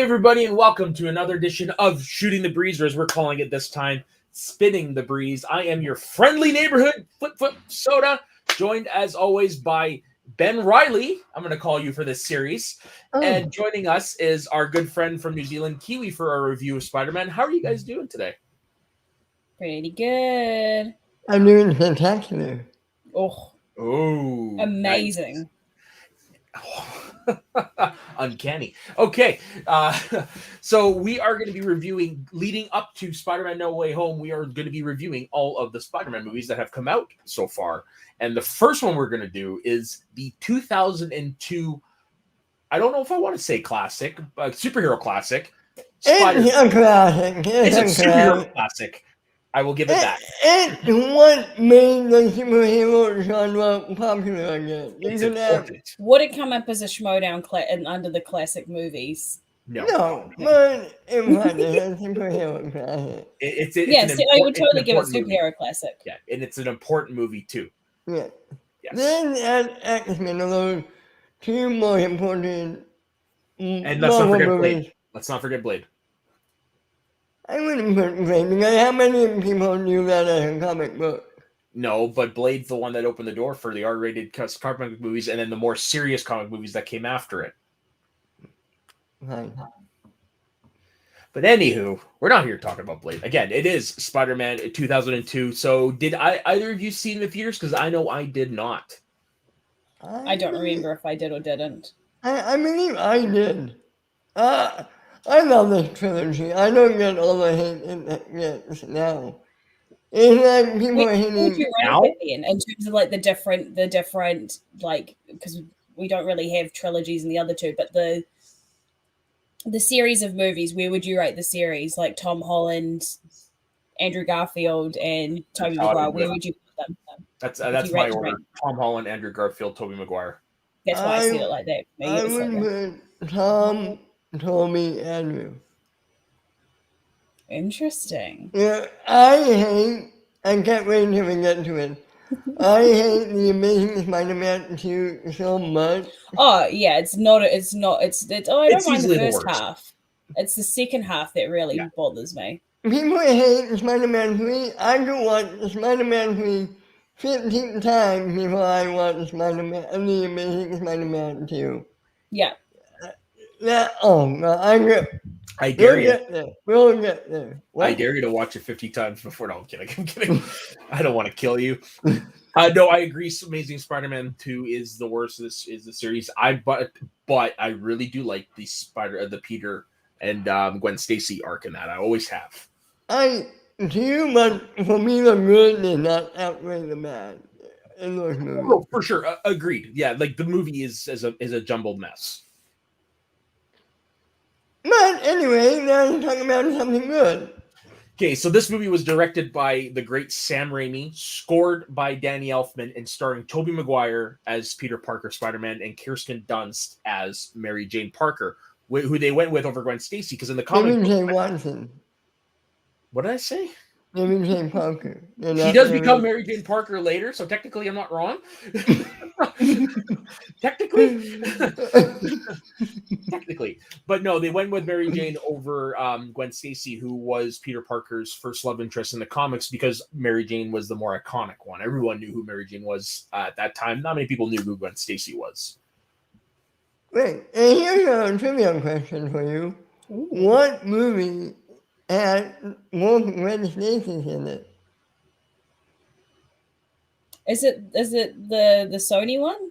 Hey everybody, and welcome to another edition of Shooting the Breeze, or as we're calling it this time, Spinning the Breeze. I am your friendly neighborhood Flip Soda, joined as always by Ben Riley. I'm going to call you for this series. And joining us is our good friend from New Zealand, Kiwi, for our review of Spider-Man. How are you guys doing today? Pretty good. I'm doing fantastic. Oh, amazing. Nice. Uncanny. Okay, so we are going to be reviewing, leading up to Spider-Man No Way Home, we are going to be reviewing all of the Spider-Man movies that have come out so far. And the first one we're going to do is the 2002, I don't know if I want to say classic, but superhero classic. It's a classic. It's a superhero classic. I will give it that. It's what made the superhero genre popular again. It's important. Would it come up as a Schmodown under the classic movies? No, but it was a superhero classic. I would totally give it superhero classic. Yeah, and it's an important movie too. Yeah. Yes. Then at X-Men, although two more important and let's not forget Blade. Let's not forget Blade. I wouldn't put Blade because how many people knew that as a comic book? No, but Blade's the one that opened the door for the R-rated comic book movies and then the more serious comic movies that came after it. Right. But anywho, we're not here talking about Blade. Again, it is Spider-Man 2002. So did either of you see in the theaters? Because I know I did not. I don't remember if I did or didn't. I believe I did. I love this trilogy. I don't get all the hate it gets now. It's like people are hating now in terms of like the different like, because we don't really have trilogies in the other two, but the series of movies, where would you rate the series? Like Tom Holland, Andrew Garfield, and Tobey Maguire. Where would you put them? That's my order. Tom Holland, Andrew Garfield, Tobey Maguire. That's why I see it like that. I would put Tom, Tobey, Andrew. Interesting. Yeah, I can't wait until we get to it. I hate the Amazing Spider-Man 2 so much. Oh yeah, I don't mind the first half. It's the second half that really bothers me. People hate Spider-Man 3. I could watch Spider-Man 3 15 times before I watch the Amazing Spider-Man 2. Yeah. I dare you. We'll get there. What? I dare you to watch it 50 times before. No, I'm kidding. I don't want to kill you. No, I agree. Amazing Spider-Man 2 is the worst. This is the series. But I really do like the Peter and Gwen Stacy arc in that. I always have. But for me, the good did not outweigh the bad in those movies. Oh, for sure. Agreed. Yeah, like the movie is a jumbled mess. But anyway, now we're talking about something good. Okay, so this movie was directed by the great Sam Raimi, scored by Danny Elfman, and starring Tobey Maguire as Peter Parker Spider-Man and Kirsten Dunst as Mary Jane Parker, who they went with over Gwen Stacy, because in the comic book... Watson. What did I say? Mary Jane Parker. She does become Mary Jane Parker later, so technically I'm not wrong. Technically. But no, they went with Mary Jane over Gwen Stacy, who was Peter Parker's first love interest in the comics, because Mary Jane was the more iconic one. Everyone knew who Mary Jane was at that time. Not many people knew who Gwen Stacy was. Wait, and here's a trivia question for you. Ooh. What movie had more Gwen Stacy's in it? Is it the Sony one?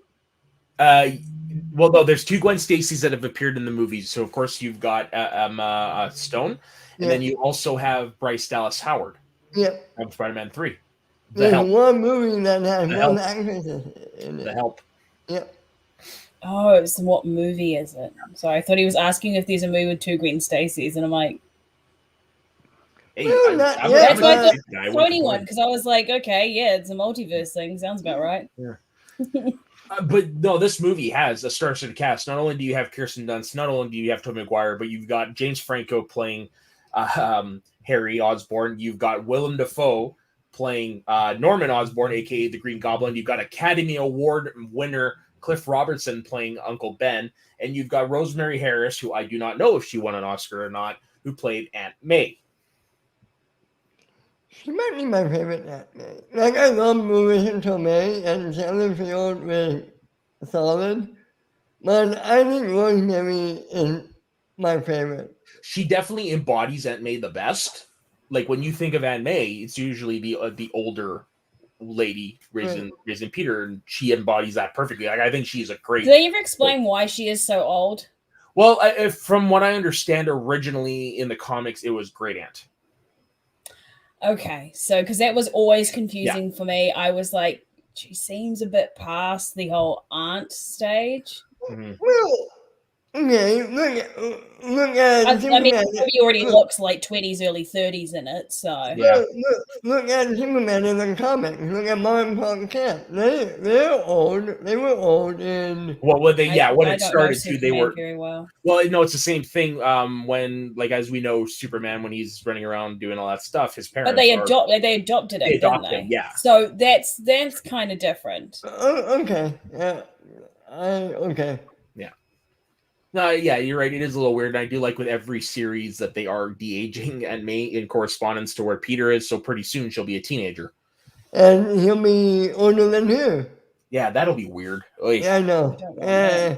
Well, no, there's two Gwen Stacys that have appeared in the movies. So of course you've got Stone, and then you also have Bryce Dallas Howard. Yep. From Spider-Man 3. There's one movie that has one actress in it. The Help. Yep. Oh, what movie is it? So I thought he was asking if there's a movie with two Gwen Stacys, and I'm like, hey, that's why I thought Sony one, because I was like, okay, yeah, it's a multiverse thing. Sounds about right. Yeah. But no, this movie has a star-studded cast. Not only do you have Kirsten Dunst, not only do you have Tobey Maguire, but you've got James Franco playing Harry Osborn. You've got Willem Dafoe playing Norman Osborn, a.k.a. the Green Goblin. You've got Academy Award winner Cliff Robertson playing Uncle Ben, and you've got Rosemary Harris, who I do not know if she won an Oscar or not, who played Aunt May. She might be my favorite actor. Like, I love movies until May, and Sally Field was solid. But I think Rosemary is my favorite. She definitely embodies Aunt May the best. Like, when you think of Aunt May, it's usually the older lady raising Peter, and she embodies that perfectly. Like, I think she's a great. Do they ever explain why she is so old? Well, from what I understand, originally in the comics, it was Great Aunt. Okay, so because that was always confusing for me. I was like, she seems a bit past the whole aunt stage. Mm-hmm. Well, okay, look at I mean, Superman. he already looks like 20s, early 30s in it, so. Yeah. Look at Superman in the comics. Look at Martin Clark Kent. They're old. They were old in. Well, when they when I it don't know started too, they Superman were very well. Well, no, it's the same thing. When, like, as we know, Superman, when he's running around doing all that stuff, his parents. But they adopted him, didn't they? Yeah. So that's kind of different. Okay. Yeah. Okay. Yeah. No, yeah, you're right. It is a little weird. And I do like with every series that they are de-aging and May in correspondence to where Peter is. So pretty soon she'll be a teenager. And he'll be older than her. Yeah, that'll be weird. Oy. Yeah, I know. Yeah.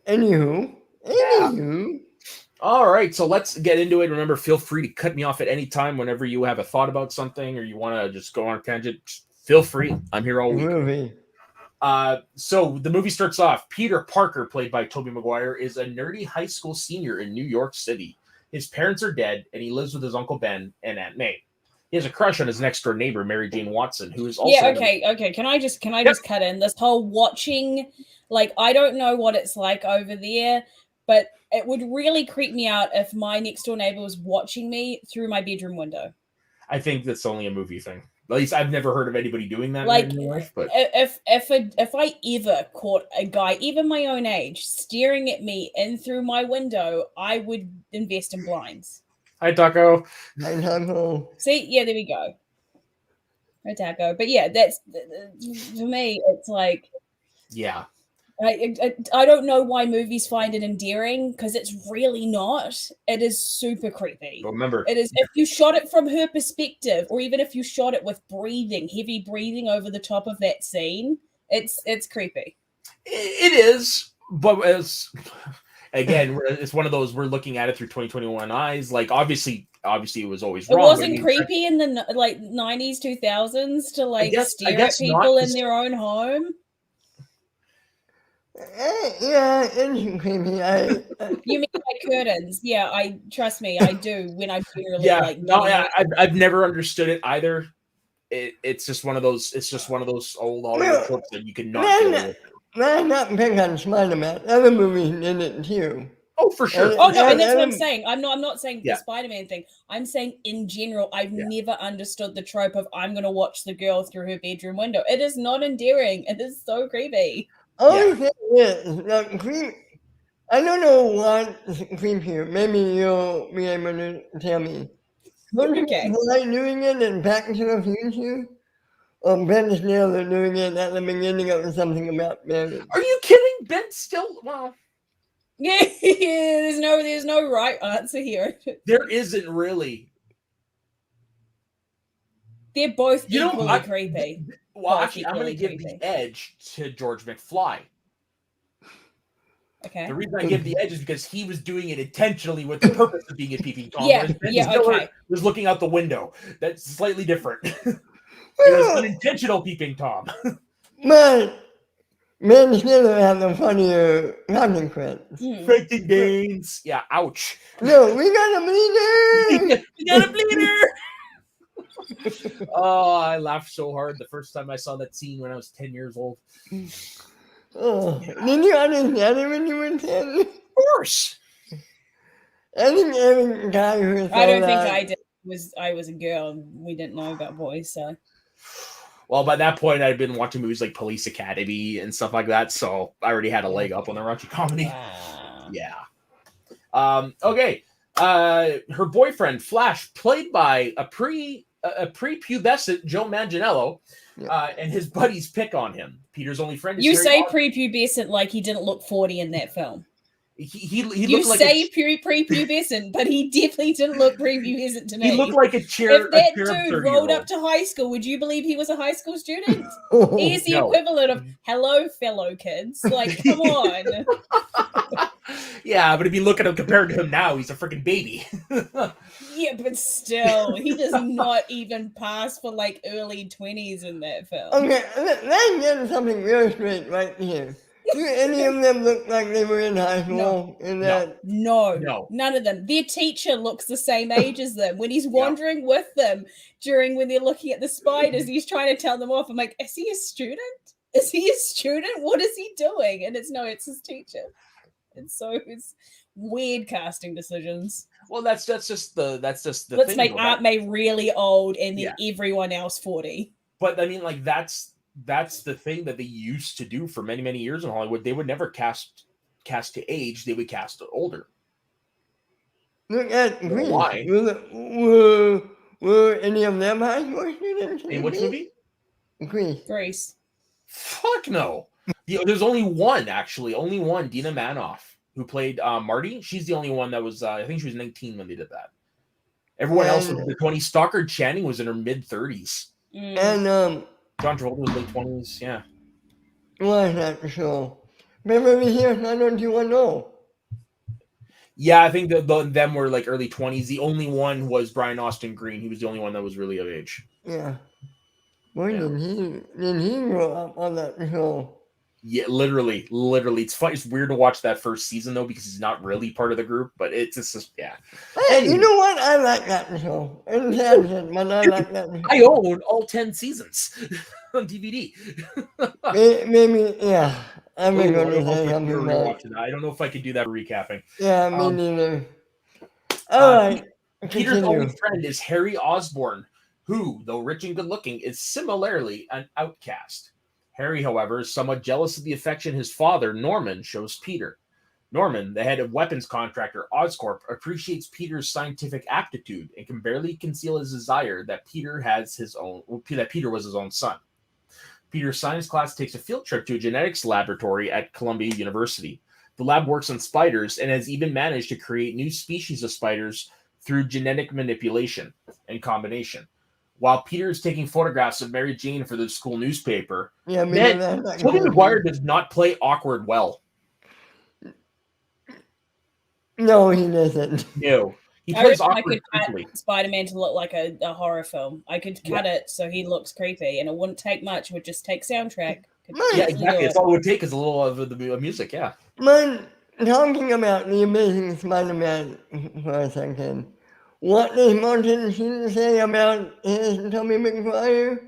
Anywho. All right, so let's get into it. Remember, feel free to cut me off at any time whenever you have a thought about something or you want to just go on a tangent. Feel free. I'm here all week. Movie. So the movie starts off. Peter Parker, played by Tobey Maguire, is a nerdy high school senior in New York City. His parents are dead, and he lives with his Uncle Ben and Aunt May. He has a crush on his next door neighbor, Mary Jane Watson, who is also okay. Can I just cut in this whole watching? Like, I don't know what it's like over there, but it would really creep me out if my next door neighbor was watching me through my bedroom window. I think that's only a movie thing. At least I've never heard of anybody doing that like, in real life. But if I ever caught a guy, even my own age, staring at me in through my window, I would invest in blinds. Hi, Taco. Hi, Taco. See, yeah, there we go. Hi, Taco. But yeah, that's for me. It's like, yeah. I don't know why movies find it endearing, because it's really not. It is super creepy. But remember, it is if you shot it from her perspective, or even if you shot it with heavy breathing over the top of that scene, it's creepy. It is, but again, it's one of those, we're looking at it through 2021 eyes. Like, obviously it was always wrong. It wasn't creepy in the 90s, 2000s to stare at people in their own home. Yeah, it's creepy. You mean like curtains? Yeah, trust me, I do. When I generally I've never understood it either. It's just one of those. It's just one of those old Hollywood tropes that you cannot deal with. I'm not picking on Spider-Man. Other movies did it too. Oh, for sure. And that's what I'm saying. I'm not saying the Spider-Man thing. I'm saying in general, I've never understood the trope of I'm going to watch the girl through her bedroom window. It is not endearing. It is so creepy. Only thing is, creep. I don't know what's creepier. Maybe you'll be able to tell me. Okay. Why doing it in Back to the Future? Or Ben Stiller doing it at the beginning of Something About Mary? Are you kidding? Ben Stiller? Wow. Yeah, there's no right answer here. There isn't really. They're both equally creepy. Well, actually, I'm going to give the edge to George McFly. Okay. The reason I give the edge is because he was doing it intentionally with the purpose of being a peeping Tom. Okay. Was looking out the window. That's slightly different. It was unintentional peeping Tom. But Ben Stiller had a funnier consequence. Frankie Gaines. Yeah, ouch. No, we got a bleeder! We got a bleeder! Oh, I laughed so hard the first time I saw that scene when I was 10 years old. Oh, did you understand it when you were 10? Of course. I think every guy who saw I don't think I did. I was a girl and we didn't know about boys, so. Well, by that point, I'd been watching movies like Police Academy and stuff like that, so I already had a leg up on the raunchy comedy. Wow. Yeah. Okay. Her boyfriend, Flash, played by a prepubescent Joe Manganiello, And his buddies pick on him. Peter's only friend is You Harry say Osborn. prepubescent like he didn't look 40 in that film. He You looked like say prepubescent, but he definitely didn't look prepubescent to me. he looked like a chair. If that a chair dude rolled up to high school, would you believe he was a high school student? He is the No. equivalent of "Hello, fellow kids." Like, come on. Yeah, but if you look at him compared to him now, he's a freaking baby. Yeah, but still, he does not even pass for like early 20s in that film. Okay, let's get something real straight right here. Do any of them look like they were in high school? No, none of them. Their teacher looks the same age as them. When he's wandering with them when they're looking at the spiders, he's trying to tell them off. I'm like, is he a student? Is he a student? What is he doing? And it's his teacher. And so it's weird casting decisions. Well, that's just the Let's thing. make Aunt May really old and then everyone else 40. But I mean, like that's the thing that they used to do for many years in Hollywood. They would never cast to age; they would cast older. Look at Grease. Why? Were any of them high school students? In which movie? Grease. Fuck no. There's only one, actually. Only one, Dina Manoff, who played Marty. She's the only one that was, I think she was 19 when they did that. Everyone else was in their 20s. Stockard Channing was in her mid-30s. And, John Travolta was late 20s, yeah. What is that show? Beverly Hills 90210. Yeah, I think them were like early 20s. The only one was Brian Austin Green. He was the only one that was really of age. Yeah. Boy, did he grow up on that show? Yeah, literally. It's fun. It's weird to watch that first season though because he's not really part of the group, but it's just yeah. Hey, you know what? I like that show. It's sad, but I like that show. I own all 10 seasons on DVD. Maybe, yeah. I'm going to say something about it. I don't know if I could do that recapping. Yeah, me neither. All right. Peter's only friend is Harry Osborn, who, though rich and good-looking, is similarly an outcast. Harry, however, is somewhat jealous of the affection his father, Norman, shows Peter. Norman, the head of weapons contractor Oscorp, appreciates Peter's scientific aptitude and can barely conceal his desire that Peter was his own son. Peter's science class takes a field trip to a genetics laboratory at Columbia University. The lab works on spiders and has even managed to create new species of spiders through genetic manipulation and combination. While Peter is taking photographs of Mary Jane for the school newspaper, Tobey Maguire does not play awkward well. No, he doesn't. No. He plays awkward I could cut Spider-Man to look like a horror film. I could cut it so he looks creepy, and it wouldn't take much. It would just take soundtrack. Yeah, exactly. That's all it would take is a little of the music, yeah. Man, talking about the Amazing Spider-Man for a second, what does Martin Sheen say about his Tobey Maguire?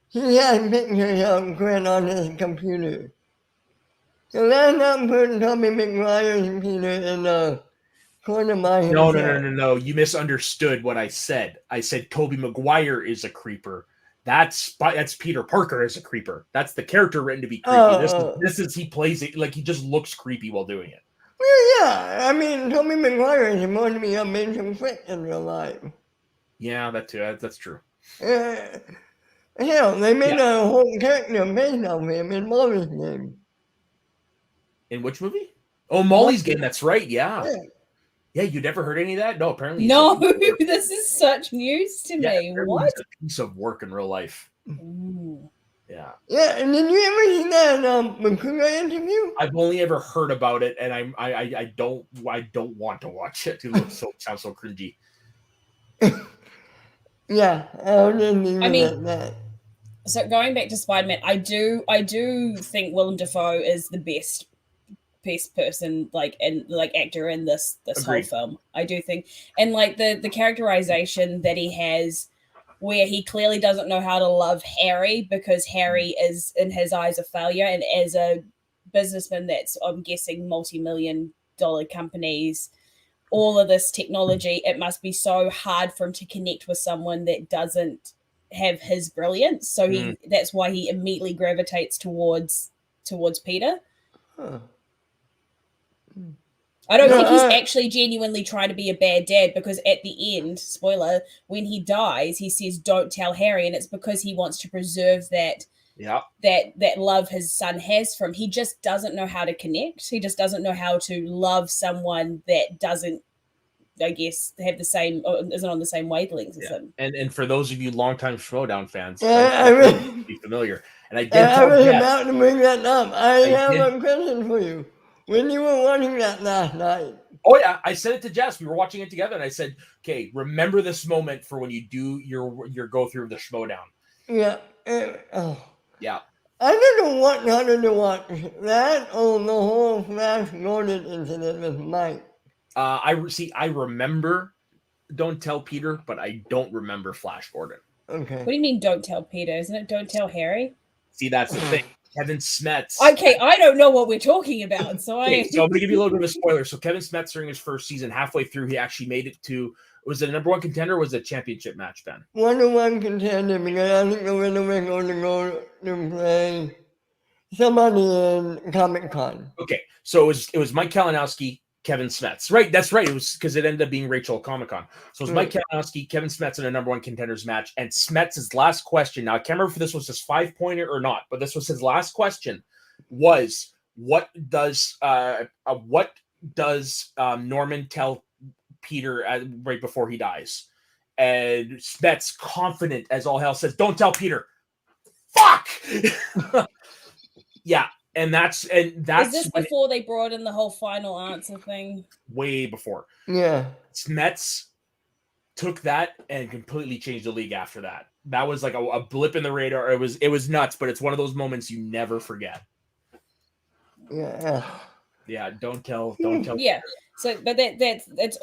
He has pictures of Gwen on his computer. So let's not put Tobey Maguire's Peter in the corner by himself. No. You misunderstood what I said. I said Tobey Maguire is a creeper. That's Peter Parker as a creeper. That's the character written to be creepy. This is he plays it like he just looks creepy while doing it. Well, yeah. I mean, Tobey Maguire is supposed to be a major threat in real life. Yeah, that too. That's true. Hell, they made a whole character based on him in Molly's Game. In which movie? Oh, Molly's Game. That's right. Yeah. You never heard any of that? No, apparently. No, this is such news to me. What? It's a piece of work in real life. Ooh. Yeah. Yeah, and did you ever see that McCougar interview? I've only ever heard about it, and I don't want to watch it. It sounds so cringy. Yeah, I mean, that. So going back to Spider-Man, I do think Willem Dafoe is the best person actor in this whole film. I do think, and like the characterization that he has, where he clearly doesn't know how to love Harry because Harry is in his eyes a failure, and as a businessman that's, I'm guessing, multi-million-dollar companies, all of this technology, it must be so hard for him to connect with someone that doesn't have his brilliance. So that's why he immediately gravitates towards Peter. Huh. I don't No, think he's actually genuinely trying to be a bad dad, because at the end, spoiler, when he dies, he says, "Don't tell Harry," and it's because he wants to preserve that Yeah. that love his son has for him. He just doesn't know how to connect. He just doesn't know how to love someone that doesn't, I guess, have the same, or isn't on the same wavelength as him. And for those of you longtime Schmodown fans, I mean, be familiar. And I did I was tell about to bring that up. I have did. a question for you. When you were watching that last night, Oh yeah, I said it to Jess. We were watching it together, and I said, "Okay, remember this moment for when you do your go through of the Schmodown." yeah, Yeah. I don't know what harder to watch, that or the whole Flash Gordon incident with Mike. I remember Don't Tell Peter, but I don't remember Flash Gordon. Okay. What do you mean, don't tell Peter? Isn't it don't tell Harry? See, that's the thing. Kevin Smets. Okay, I don't know what we're talking about, so I'm going to give you a little bit of a spoiler. So Kevin Smets, during his first season, halfway through, he actually made it to, was it a number one contender or was it a championship match, Ben? 1-1 contender, because I think the winner was going to go to play somebody in Comic Con. Okay, so it was Mike Kalinowski, Kevin Smets. Right, that's right. It was because it ended up being Rachel at Comic Con. So it was Mike Kalinowski, Kevin Smets in a number one contenders match. And Smets' last question, now I can't remember if this was his 5-pointer or not, but this was his last question, was what does Norman tell Peter right before he dies? And Smets, confident as all hell, says, "Don't tell Peter." Fuck. Yeah. And that's is this before they brought in the whole final answer thing? Way before. Yeah. Smets took that and completely changed the league after that. That was like a blip in the radar. It was nuts, but it's one of those moments you never forget. Yeah. Yeah, don't tell. Yeah. So, but it's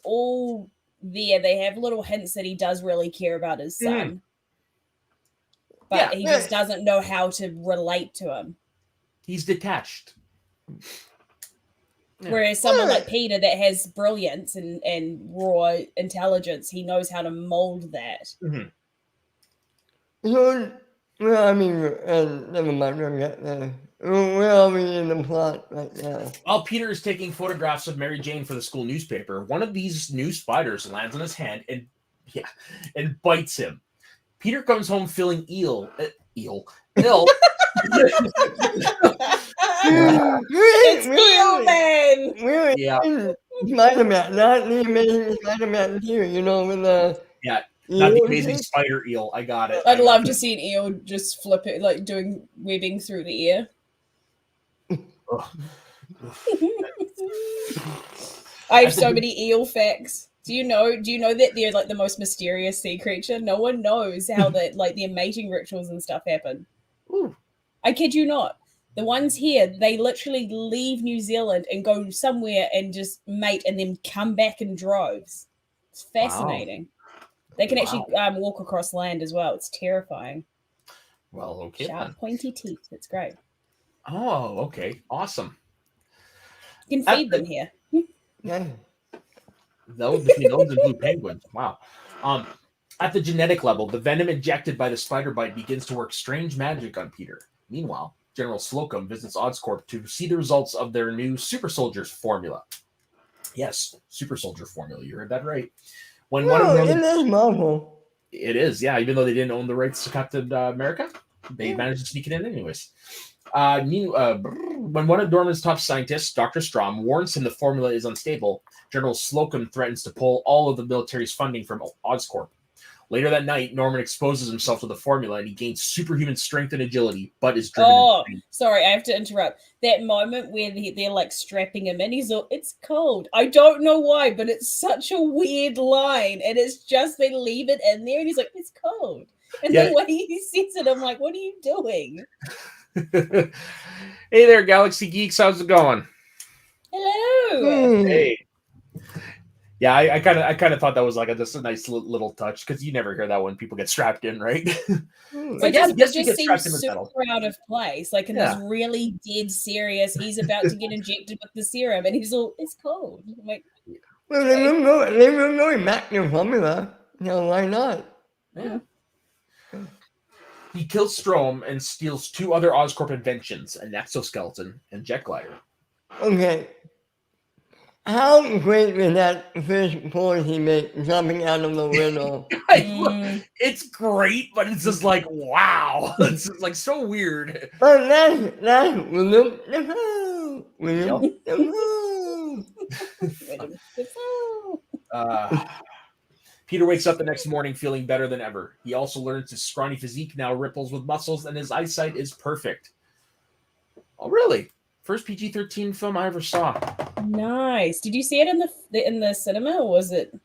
all there. They have little hints that he does really care about his son, but he just doesn't know how to relate to him. He's detached. Yeah. Whereas someone like Peter that has brilliance and raw intelligence, he knows how to mold that. Mm-hmm. So, well, I mean, never mind, we'll get there. Where are we in the plot right now? While Peter is taking photographs of Mary Jane for the school newspaper, one of these new spiders lands on his hand and bites him. Peter comes home feeling ill. It's Spiderman. Yeah. Spider-Man, not the Amazing Spider-Man here, with the not the Amazing Spider Eel. I got it. I'd love to see an eel just flip it, like doing webbing through the ear. I have so many eel facts. Do you know that they're like the most mysterious sea creature? No one knows how the mating rituals and stuff happen. Ooh. I kid you not. The ones here, they literally leave New Zealand and go somewhere and just mate and then come back in droves. It's fascinating. Wow. They can actually walk across land as well. It's terrifying. Well, okay. Sharp, pointy teeth. It's great. Oh, okay. Awesome. You can feed them here. Yeah. Those between those and blue penguins. Wow. At the genetic level, the venom injected by the spider bite begins to work strange magic on Peter. Meanwhile, General Slocum visits Oscorp to see the results of their new Super Soldiers formula. Yes, Super Soldier formula. You heard that right. It is Marvel. It is, yeah. Even though they didn't own the rights to Captain America, they managed to sneak it in anyways. When one of Norman's top scientists, Dr. Strom, warns him the formula is unstable, General Slocum threatens to pull all of the military's funding from Oscorp. Later that night, Norman exposes himself to the formula and he gains superhuman strength and agility, but is driven insane. Sorry, I have to interrupt. That moment where they're like strapping him in, he's all, "It's cold." I don't know why, but it's such a weird line. And it's just they leave it in there and he's like, "It's cold." And then when he sees it, I'm like, what are you doing? Hey there, Galaxy Geeks. How's it going? Hello. Hey. Yeah, I kind of thought that was like just a nice little touch because you never hear that when people get strapped in, right? It just seems super out of place. Like in this really dead serious, he's about to get injected with the serum, and he's all, "It's cold." I'm like, well, they were going back to formula. Why not? Yeah. He kills Strom and steals 2 other Oscorp inventions: an exoskeleton and jet glider. Okay. How great was that first pose he made jumping out of the window? It's great, but it's just like, wow. It's just like so weird. But that's William Dafoe. William Dafoe. Peter wakes up the next morning feeling better than ever. He also learns his scrawny physique now ripples with muscles and his eyesight is perfect. Oh, really? First PG-13 film I ever saw. Nice. Did you see it in the cinema, or was it?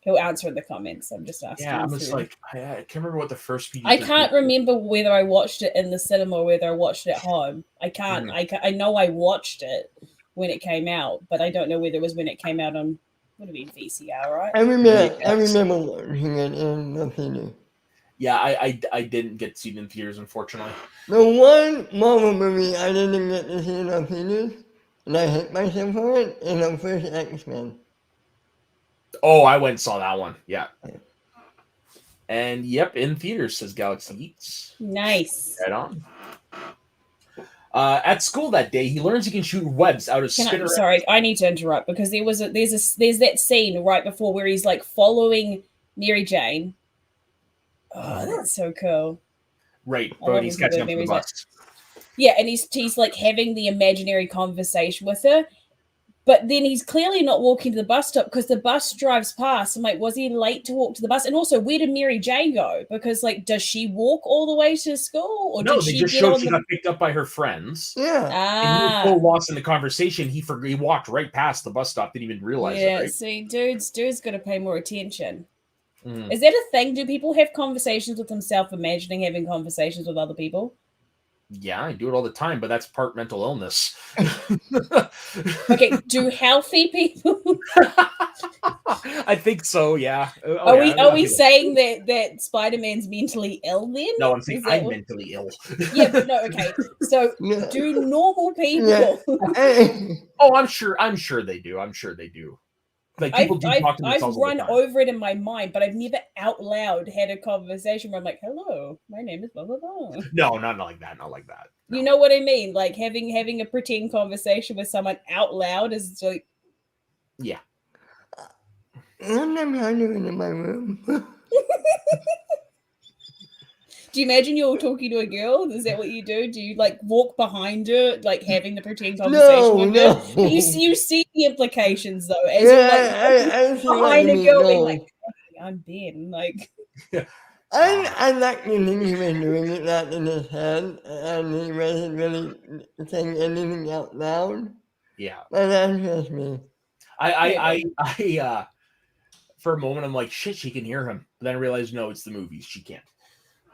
He'll answer in the comments. I'm just asking. Yeah, I'm just like, I can't remember what the first PG-13 I can't remember whether I watched it in the cinema or whether I watched it at home. I can't. I know I watched it when it came out, but I don't know whether it was when it came out on, would have been VCR, right? I remember watching it in the theater. Yeah, I didn't get to see it in theaters, unfortunately. The one Marvel movie I didn't get to see in the theaters, and I hate myself for it, is the first X-Men. Oh, I went and saw that one. Yeah. And yep, in theaters, says Galaxy Eats. Nice. Right on. At school that day, he learns he can shoot webs out of Spiderman. Sorry, I need to interrupt because there's that scene right before where he's like following Mary Jane. Oh, that's so cool. Right, but he's catching up to the bus. Yeah, and he's like having the imaginary conversation with her. But then he's clearly not walking to the bus stop because the bus drives past. I'm like, was he late to walk to the bus? And also, where did Mary Jane go? Because, like, does she walk all the way to school? Or no, did they she just showed she got picked up by her friends. Yeah. And he was so lost in the conversation, he walked right past the bus stop, didn't even realize it. Right? See, dude's got to pay more attention. Is that a thing? Do people have conversations with themselves, imagining having conversations with other people? Yeah, I do it all the time, but that's part mental illness. Okay, do healthy people? I think so. Yeah. Are we saying that Spider-Man's mentally ill then? No, I'm saying I'm mentally ill. Yeah, but no. Okay, so do normal people? Yeah. Oh, I'm sure they do. I'm sure they do. Like people do talk to themselves. I've run over it in my mind, but I've never out loud had a conversation where I'm like, "Hello, my name is blah blah blah." No, not like that. Not like that. No. You know what I mean? Like having a pretend conversation with someone out loud is like, yeah. I'm doing in my room. Do you imagine you're talking to a girl? Is that what you do? Do you like walk behind her, like having the pretend conversation with her? You see the implications though. As I see behind a girl being like, hey, I'm Ben. Like, I like to think he was doing that in his head, and he wasn't really saying anything out loud. Yeah, but that's just me. I for a moment I'm like, shit, she can hear him. But then I realized, no, it's the movies. She can't.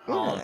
No.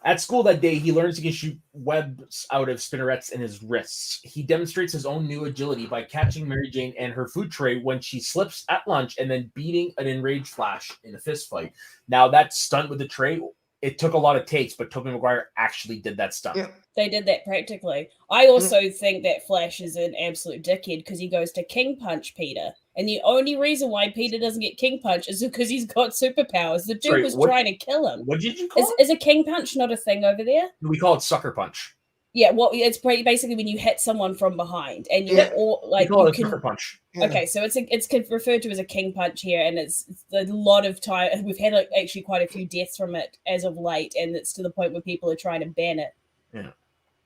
At school that day, he learns he can shoot webs out of spinnerets in his wrists. He demonstrates his own new agility by catching Mary Jane and her food tray when she slips at lunch and then beating an enraged Flash in a fist fight. Now, that stunt with the tray, it took a lot of takes, but Tobey Maguire actually did that stunt. Yeah. They did that practically. I also think that Flash is an absolute dickhead because he goes to King Punch Peter. And the only reason why Peter doesn't get King Punch is because he's got superpowers. The dude was trying to kill him. What did you call it? Is a King Punch not a thing over there? We call it Sucker Punch. Yeah, well, it's basically when you hit someone from behind, and you call it a Sucker Punch. Okay, so it's referred to as a King Punch here, and it's a lot of time. We've had actually quite a few deaths from it as of late, and it's to the point where people are trying to ban it. Yeah.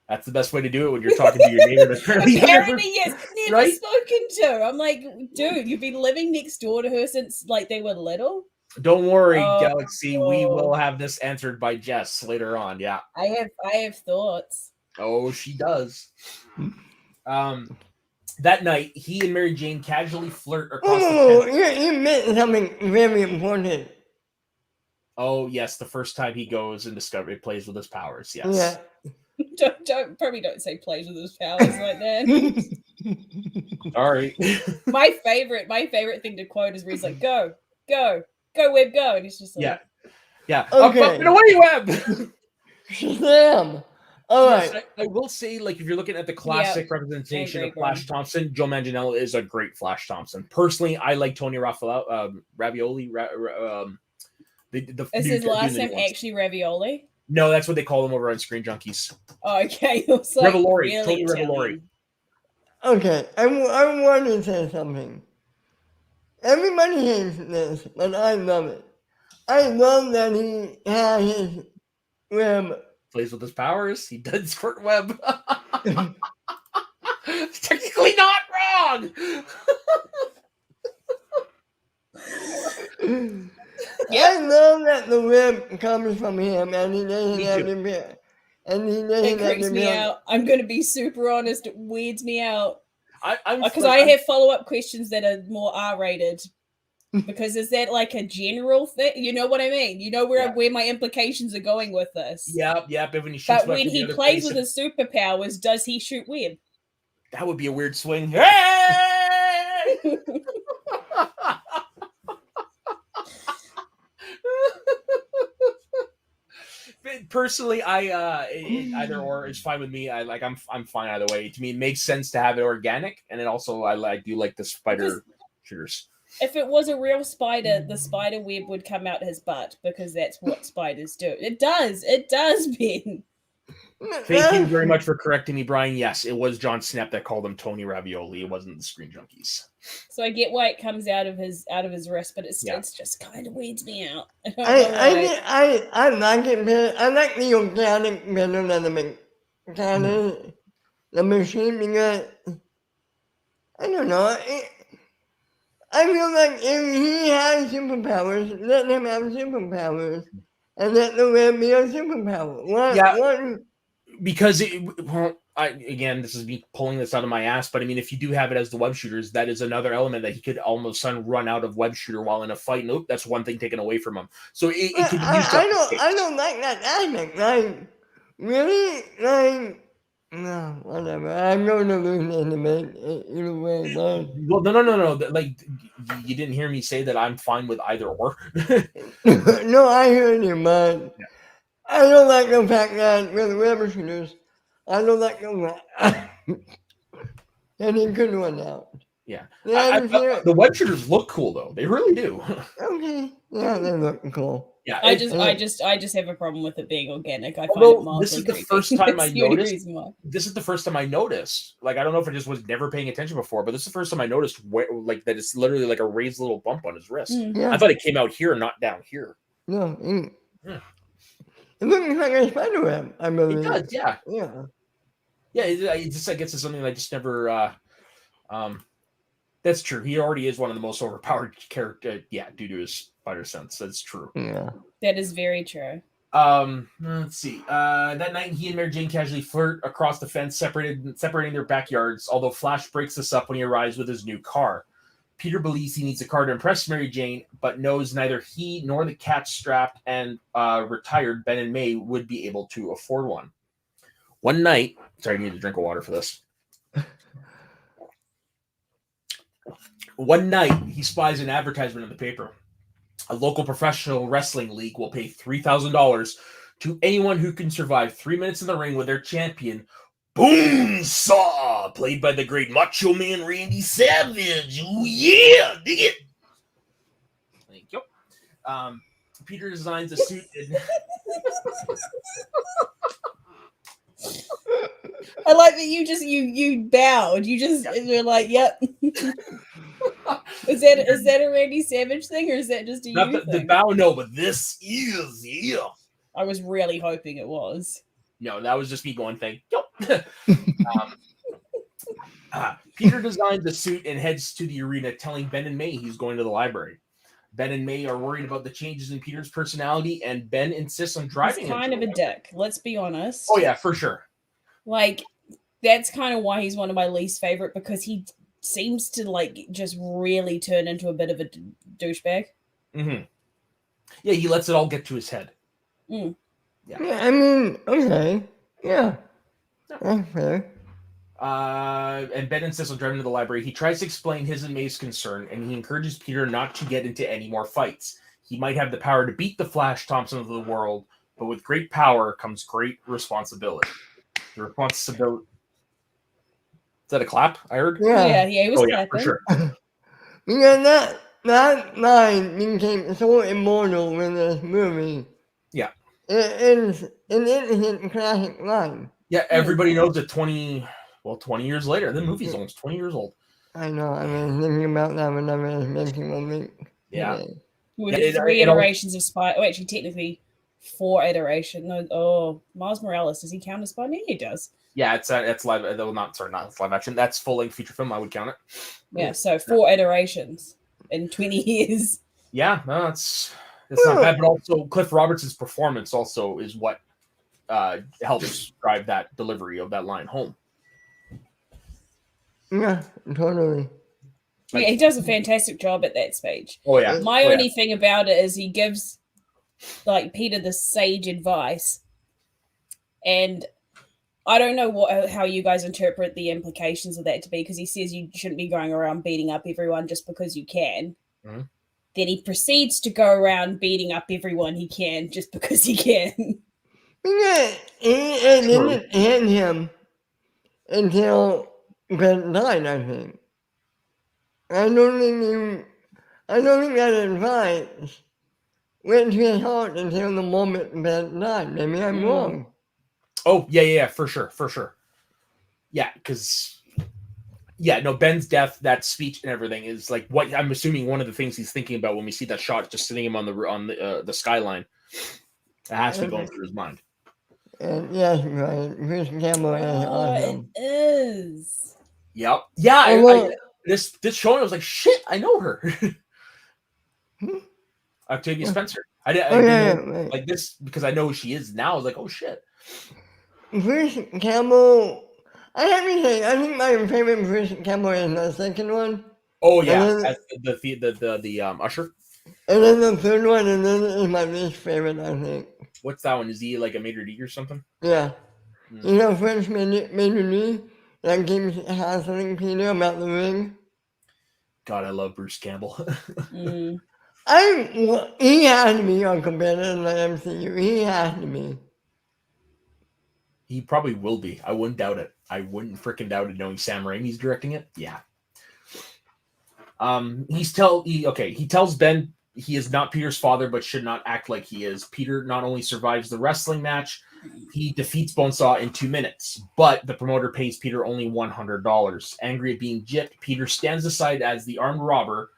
That's the best way to do it when you're talking to your neighbor. Apparently, yes, never spoken to. I'm like, dude, you've been living next door to her since like they were little. Don't worry, Galaxy. We will have this answered by Jess later on. Yeah, I have thoughts. Oh, she does. That night, he and Mary Jane casually flirt across the tent. You meant something very important. Oh yes, the first time he goes and plays with his powers. Yes. Yeah. Don't say plays with his powers like that. Sorry. My favorite thing to quote is where he's like, go, Web, go. And he's just like, yeah. Okay. Up and away, Web. Shazam. All right. I will say, like, if you're looking at the classic representation of Flash Thompson, Joe Manganiello is a great Flash Thompson. Personally, I like Tony Ravioli. Is his last name actually Ravioli? No, that's what they call him over on Screen Junkies. Oh, okay. Like, Revelori. really Tony Revelori. Okay, I want to say something. Everybody hates this, but I love it. I love that he had his web. Plays with his powers. He does squirt web. Technically not wrong. I love that the web comes from him and he doesn't Me have too. to be. And he It doesn't have creeps to me be. out. I'm going to be super honest. It weirds me out. I'm Because I have follow-up questions that are more R-rated. Because is that like a general thing? You know what I mean? You know where my implications are going with this. Yep. But when he shoots But back when in the he other plays face, with his superpowers, does he shoot web? that would be a weird swing. Hey! Personally, either or is fine with me. I'm fine either way. To me, it makes sense to have it organic, and it also I do like the spider shooters. If it was a real spider, the spider web would come out his butt because that's what spiders do. It does, Ben. Thank you very much for correcting me, Brian. Yes, it was John Snap that called him Tony Ravioli. It wasn't the Screen Junkies. So I get why it comes out of his wrist, but it's just kind of weirds me out. I don't know why. I like it better. I like the organic better than the machine because I don't know. I feel like if he has superpowers, let him have superpowers, and let the web be a superpower. Because again, this is me pulling this out of my ass, but I mean, if you do have it as the web shooters, that is another element that he could almost run out of web shooter while in a fight. Nope, that's one thing taken away from him. So it could be used. I don't like that aspect. Like, really, like. No, whatever. I'm going to lose in a minute. Either way, Well, no. Like, you didn't hear me say that I'm fine with either or. No, I heard you, man. Yeah. I don't like the fact that with web shooters, I don't like the and he could run out. Yeah. The web shooters look cool though. They really do. Okay. Yeah, they look cool. Yeah. I just have a problem with it being organic. I find it this is the first time I noticed. This is the first time I noticed. Like, I don't know if I just was never paying attention before, but this is the first time I noticed like that it's literally like a raised little bump on his wrist. Yeah. I thought it came out here, not down here. No. It looks like a spider web. I believe it does. Yeah. Yeah. Yeah. It just, I guess, it's something I just never. That's true. He already is one of the most overpowered characters. Due to his spider sense. That's true. Yeah. That is very true. Let's see. That night, he and Mary Jane casually flirt across the fence, separating their backyards. Although Flash breaks this up when he arrives with his new car. Peter believes he needs a car to impress Mary Jane, but knows neither he nor the cat-strapped and retired Ben and May would be able to afford one. One night, sorry, I need a drink of water for this. One night, he spies an advertisement in the paper. A local professional wrestling league will pay $3,000 to anyone who can survive 3 minutes in the ring with their champion, Boomsaw, played by the great Macho Man Randy Savage. Ooh, yeah, dig it. Thank you. Peter designs a suit. I like that you bowed. You're like, yep. Is that a Randy Savage thing, or is that just a Not you thing? The bow, no, but this is, yeah. I was really hoping it was. No, that was just me going, thank you. Peter designs the suit and heads to the arena, telling Ben and May he's going to the library. Ben and May are worried about the changes in Peter's personality, and Ben insists on driving him. He's kind of a dick, let's be honest. Oh, yeah, for sure. Like, that's kind of why he's one of my least favorite, because he seems to, like, just really turn into a bit of a douchebag. Mm-hmm. Yeah, he lets it all get to his head. Mm. Yeah, I mean, okay. Yeah. That's fair. And Ben insists on driving to the library. He tries to explain his and May's concern, and he encourages Peter not to get into any more fights. He might have the power to beat the Flash Thompson of the world, but with great power comes great responsibility. The responsibility. Is that a clap? I heard. Yeah, he was clapping. For sure. Because that line became so immortal with this movie. Yeah. It is an classic line. Yeah, everybody knows that 20 Well, 20 years later, the movie's almost 20 years old. I know. I mean, thinking about that whenever it's making a week. Yeah. With It- 3 it all- iterations of Spider. Oh, actually, technically, 4 iterations. No, Miles Morales. Does he count as Spider-Man? He does. Yeah, it's live. Not live action. That's full length feature film. I would count it. Yeah, so 4 iterations in 20 years. Yeah, no, it's not bad. But also, Cliff Roberts' performance also is what helps drive that delivery of that line home. Yeah, totally. Like- Yeah, he does a fantastic job at that speech. Oh yeah. My Oh, yeah. only thing about it is he gives like Peter the sage advice, and I don't know how you guys interpret the implications of that to be, because he says you shouldn't be going around beating up everyone just because you can. Mm-hmm. Then he proceeds to go around beating up everyone he can just because he can. Yeah, it didn't hit him until Ben died, I think. I don't think that advice went to his heart until the moment Ben died. Maybe I'm wrong. Oh yeah, for sure. Yeah, because no, Ben's death, that speech and everything is like what I'm assuming one of the things he's thinking about when we see that shot, just sitting him on the skyline. It has to be going through his mind. And yes, right. Bruce Campbell is awesome. It is. Yep. Yeah. Although- This showing, I was like, shit, I know her. Octavia Spencer. I didn't know, right. like this because I know who she is now. I was like, oh shit. Bruce Campbell. I have to say, I think my favorite Bruce Campbell is the second one. Oh yeah, And then- as the usher. And then the third one, and then is my least favorite, I think. What's that one? Is he like a maitre d' or something? Yeah. Hmm. You know, French maitre d' that keeps hassling Peter about the ring. God, I love Bruce Campbell. Mm. He has to be on competitor in the MCU. He has to be. He probably will be. I wouldn't doubt it. I wouldn't freaking doubt it, knowing Sam Raimi's directing it. Yeah. He tells Ben he is not Peter's father, but should not act like he is. Peter not only survives the wrestling match, he defeats Bonesaw in 2 minutes, but the promoter pays Peter only $100. Angry at being gypped, Peter stands aside as the armed robber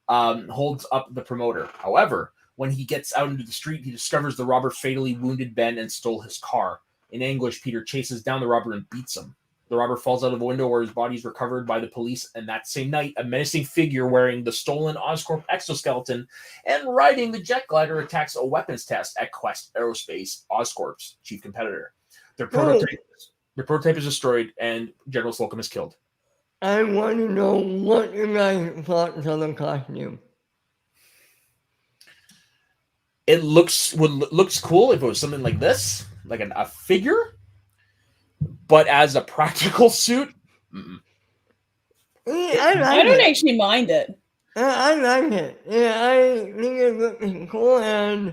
holds up the promoter. However, when he gets out into the street, he discovers the robber fatally wounded Ben and stole his car. In anguish, Peter chases down the robber and beats him. The robber falls out of a window where his body is recovered by the police, and that same night, a menacing figure wearing the stolen Oscorp exoskeleton and riding the jet glider attacks a weapons test at Quest Aerospace, Oscorp's chief competitor. Their prototype is destroyed, and General Slocum is killed. I want to know what you guys thought of the costume. It looks cool if it was something like this, like a figure, but as a practical suit, I don't actually mind it. I like it. Yeah, I think it looks cool, and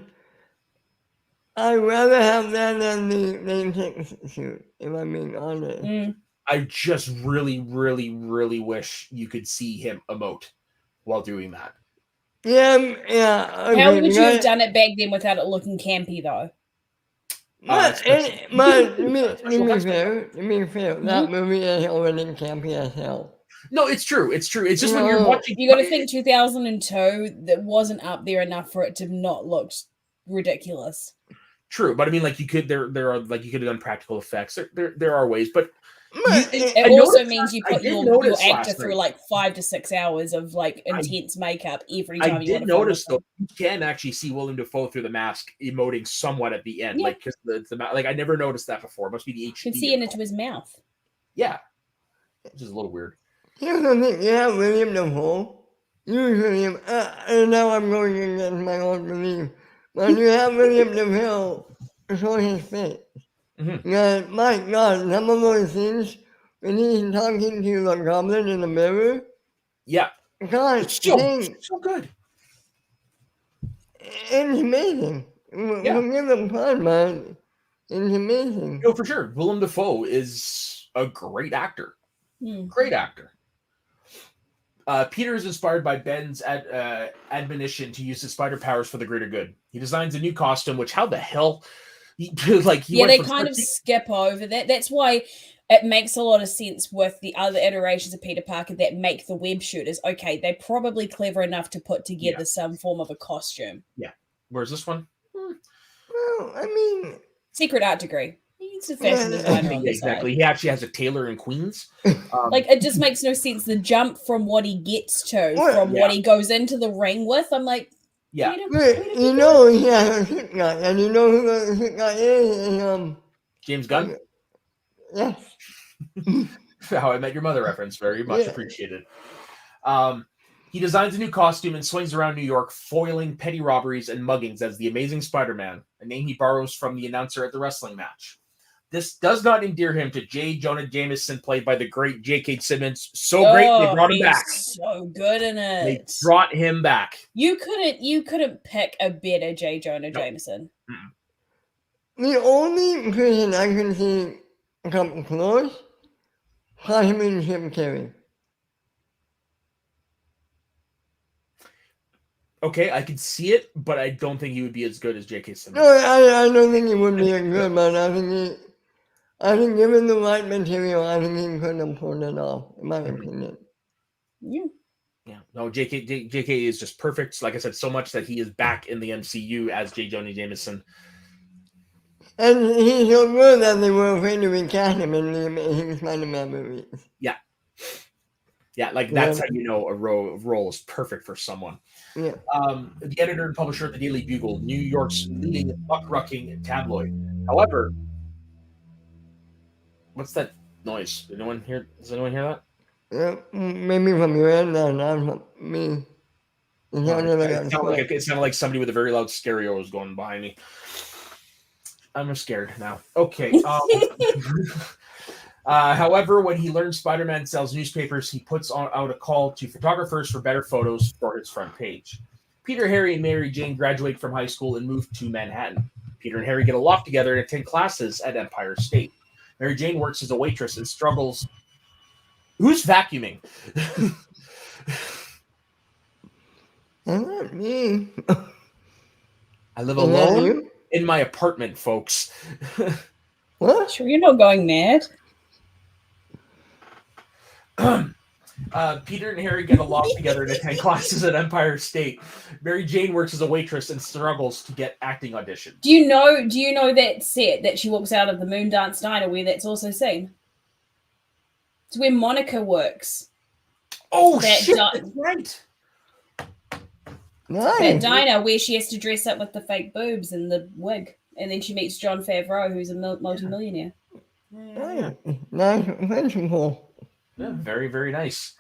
I'd rather have that than the main suit, if I'm being honest. Mm. I just really, really, really wish you could see him emote while doing that. Yeah. How would you have done it back then without it looking campy, though? But to be fair, that movie is already campy as hell. No, it's true. It's true. It's just when you're No. watching. You got to think 2002, that wasn't up there enough for it to not look ridiculous. True, but I mean, like you could there are like you could have done practical effects. There are ways, but It I also noticed means that- you I put did your notice actor last through night. like 5 to 6 hours of like intense makeup every time I you did want to film notice with though you can actually see Willem Dafoe through the mask emoting somewhat at the end, Yeah. like because like I never noticed that before. It must be the HD. You can see it into his mouth. Yeah, which is a little weird. Here's the thing, yeah, William Dafoe. Usually, and now I'm going against my own belief. When you have William Dafoe show his face, yeah, my God, some of those scenes when he's talking to the goblin in the mirror, Yeah, God, it's so dang, good. it's amazing. Yeah. Forgive the pun, man. It's amazing. No, for sure. Willem Dafoe is a great actor. Hmm. Great actor. Peter is inspired by Ben's admonition to use his spider powers for the greater good. He designs a new costume, which how the hell? He Yeah, went they from kind of scripting- skip over that. That's why it makes a lot of sense with the other iterations of Peter Parker that make the web shooters. Okay, they're probably clever enough to put together some form of a costume. Yeah. Where's this one? Well, I mean, Secret art degree. He's a fashion designer on the Exactly. side. He actually has a tailor in Queens. Like, it just makes no sense. The jump from what he gets to, from Yeah. what he goes into the ring with. I'm like, Yeah. Peter, but you know he has a sick guy, and you know who the sick guy is? James Gunn. Yes. How I Met Your Mother reference. Very much Yeah. appreciated. He designs a new costume and swings around New York, foiling petty robberies and muggings as the Amazing Spider-Man, a name he borrows from the announcer at the wrestling match. This does not endear him to J. Jonah Jameson, played by the great J.K. Simmons. So great, they brought him he's back. so good in They it. brought him back. You couldn't pick a better J. Jonah Jameson. The only person I can see come close, possibly Jim Carrey. Okay, I could see it, but I don't think he would be as good as J.K. Simmons. No, I don't think he would be a good, but I think given the right material, I think he could have pulled it off, in my opinion. Yeah. Yeah, no, JK is just perfect. Like I said, so much that he is back in the MCU as J. Jonah Jameson. And he's so good that they were afraid to recast him in the Amazing Spider-Man movies. Yeah, like that's how you know a role is perfect for someone. Yeah. The editor and publisher of the Daily Bugle, New York's leading buck-rucking tabloid. However, what's that noise? Does anyone hear that? Yeah, maybe from your end, not from me. It sounded like somebody with a very loud stereo was going behind me. I'm scared now. Okay. However, when he learns Spider-Man sells newspapers, he puts out a call to photographers for better photos for his front page. Peter, Harry, and Mary Jane graduate from high school and move to Manhattan. Peter and Harry get a loft together and attend classes at Empire State. Mary Jane works as a waitress and struggles. Who's vacuuming? Not me. I live alone in my apartment, folks. What? Sure, you're not going mad. Peter and Harry get a loft together and attend classes at Empire State. Mary Jane works as a waitress and struggles to get acting auditions. Do you know that set that she walks out of the Moondance Diner where that's also seen? It's where Monica works. Oh, shit, that's right. Nice. That diner where she has to dress up with the fake boobs and the wig. And then she meets Jon Favreau, who's a multi-millionaire. Nice principle. Yeah, very, very nice.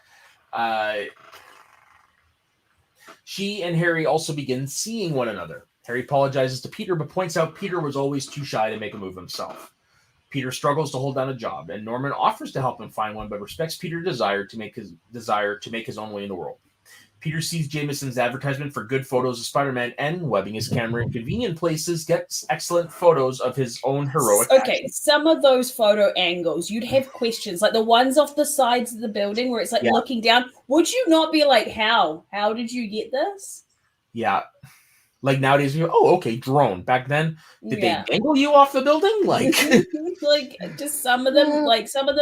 She and Harry also begin seeing one another. Harry apologizes to Peter, but points out Peter was always too shy to make a move himself. Peter struggles to hold down a job, and Norman offers to help him find one, but respects Peter's desire to make his own way in the world. Peter sees Jameson's advertisement for good photos of Spider-Man and, webbing his camera in convenient places, gets excellent photos of his own heroic action. Some of those photo angles, you'd have questions, like the ones off the sides of the building where it's like looking down. Would you not be like, how? How did you get this? Yeah. Like nowadays, you go, oh, okay, drone. Back then, did they angle you off the building? Like, like just some of them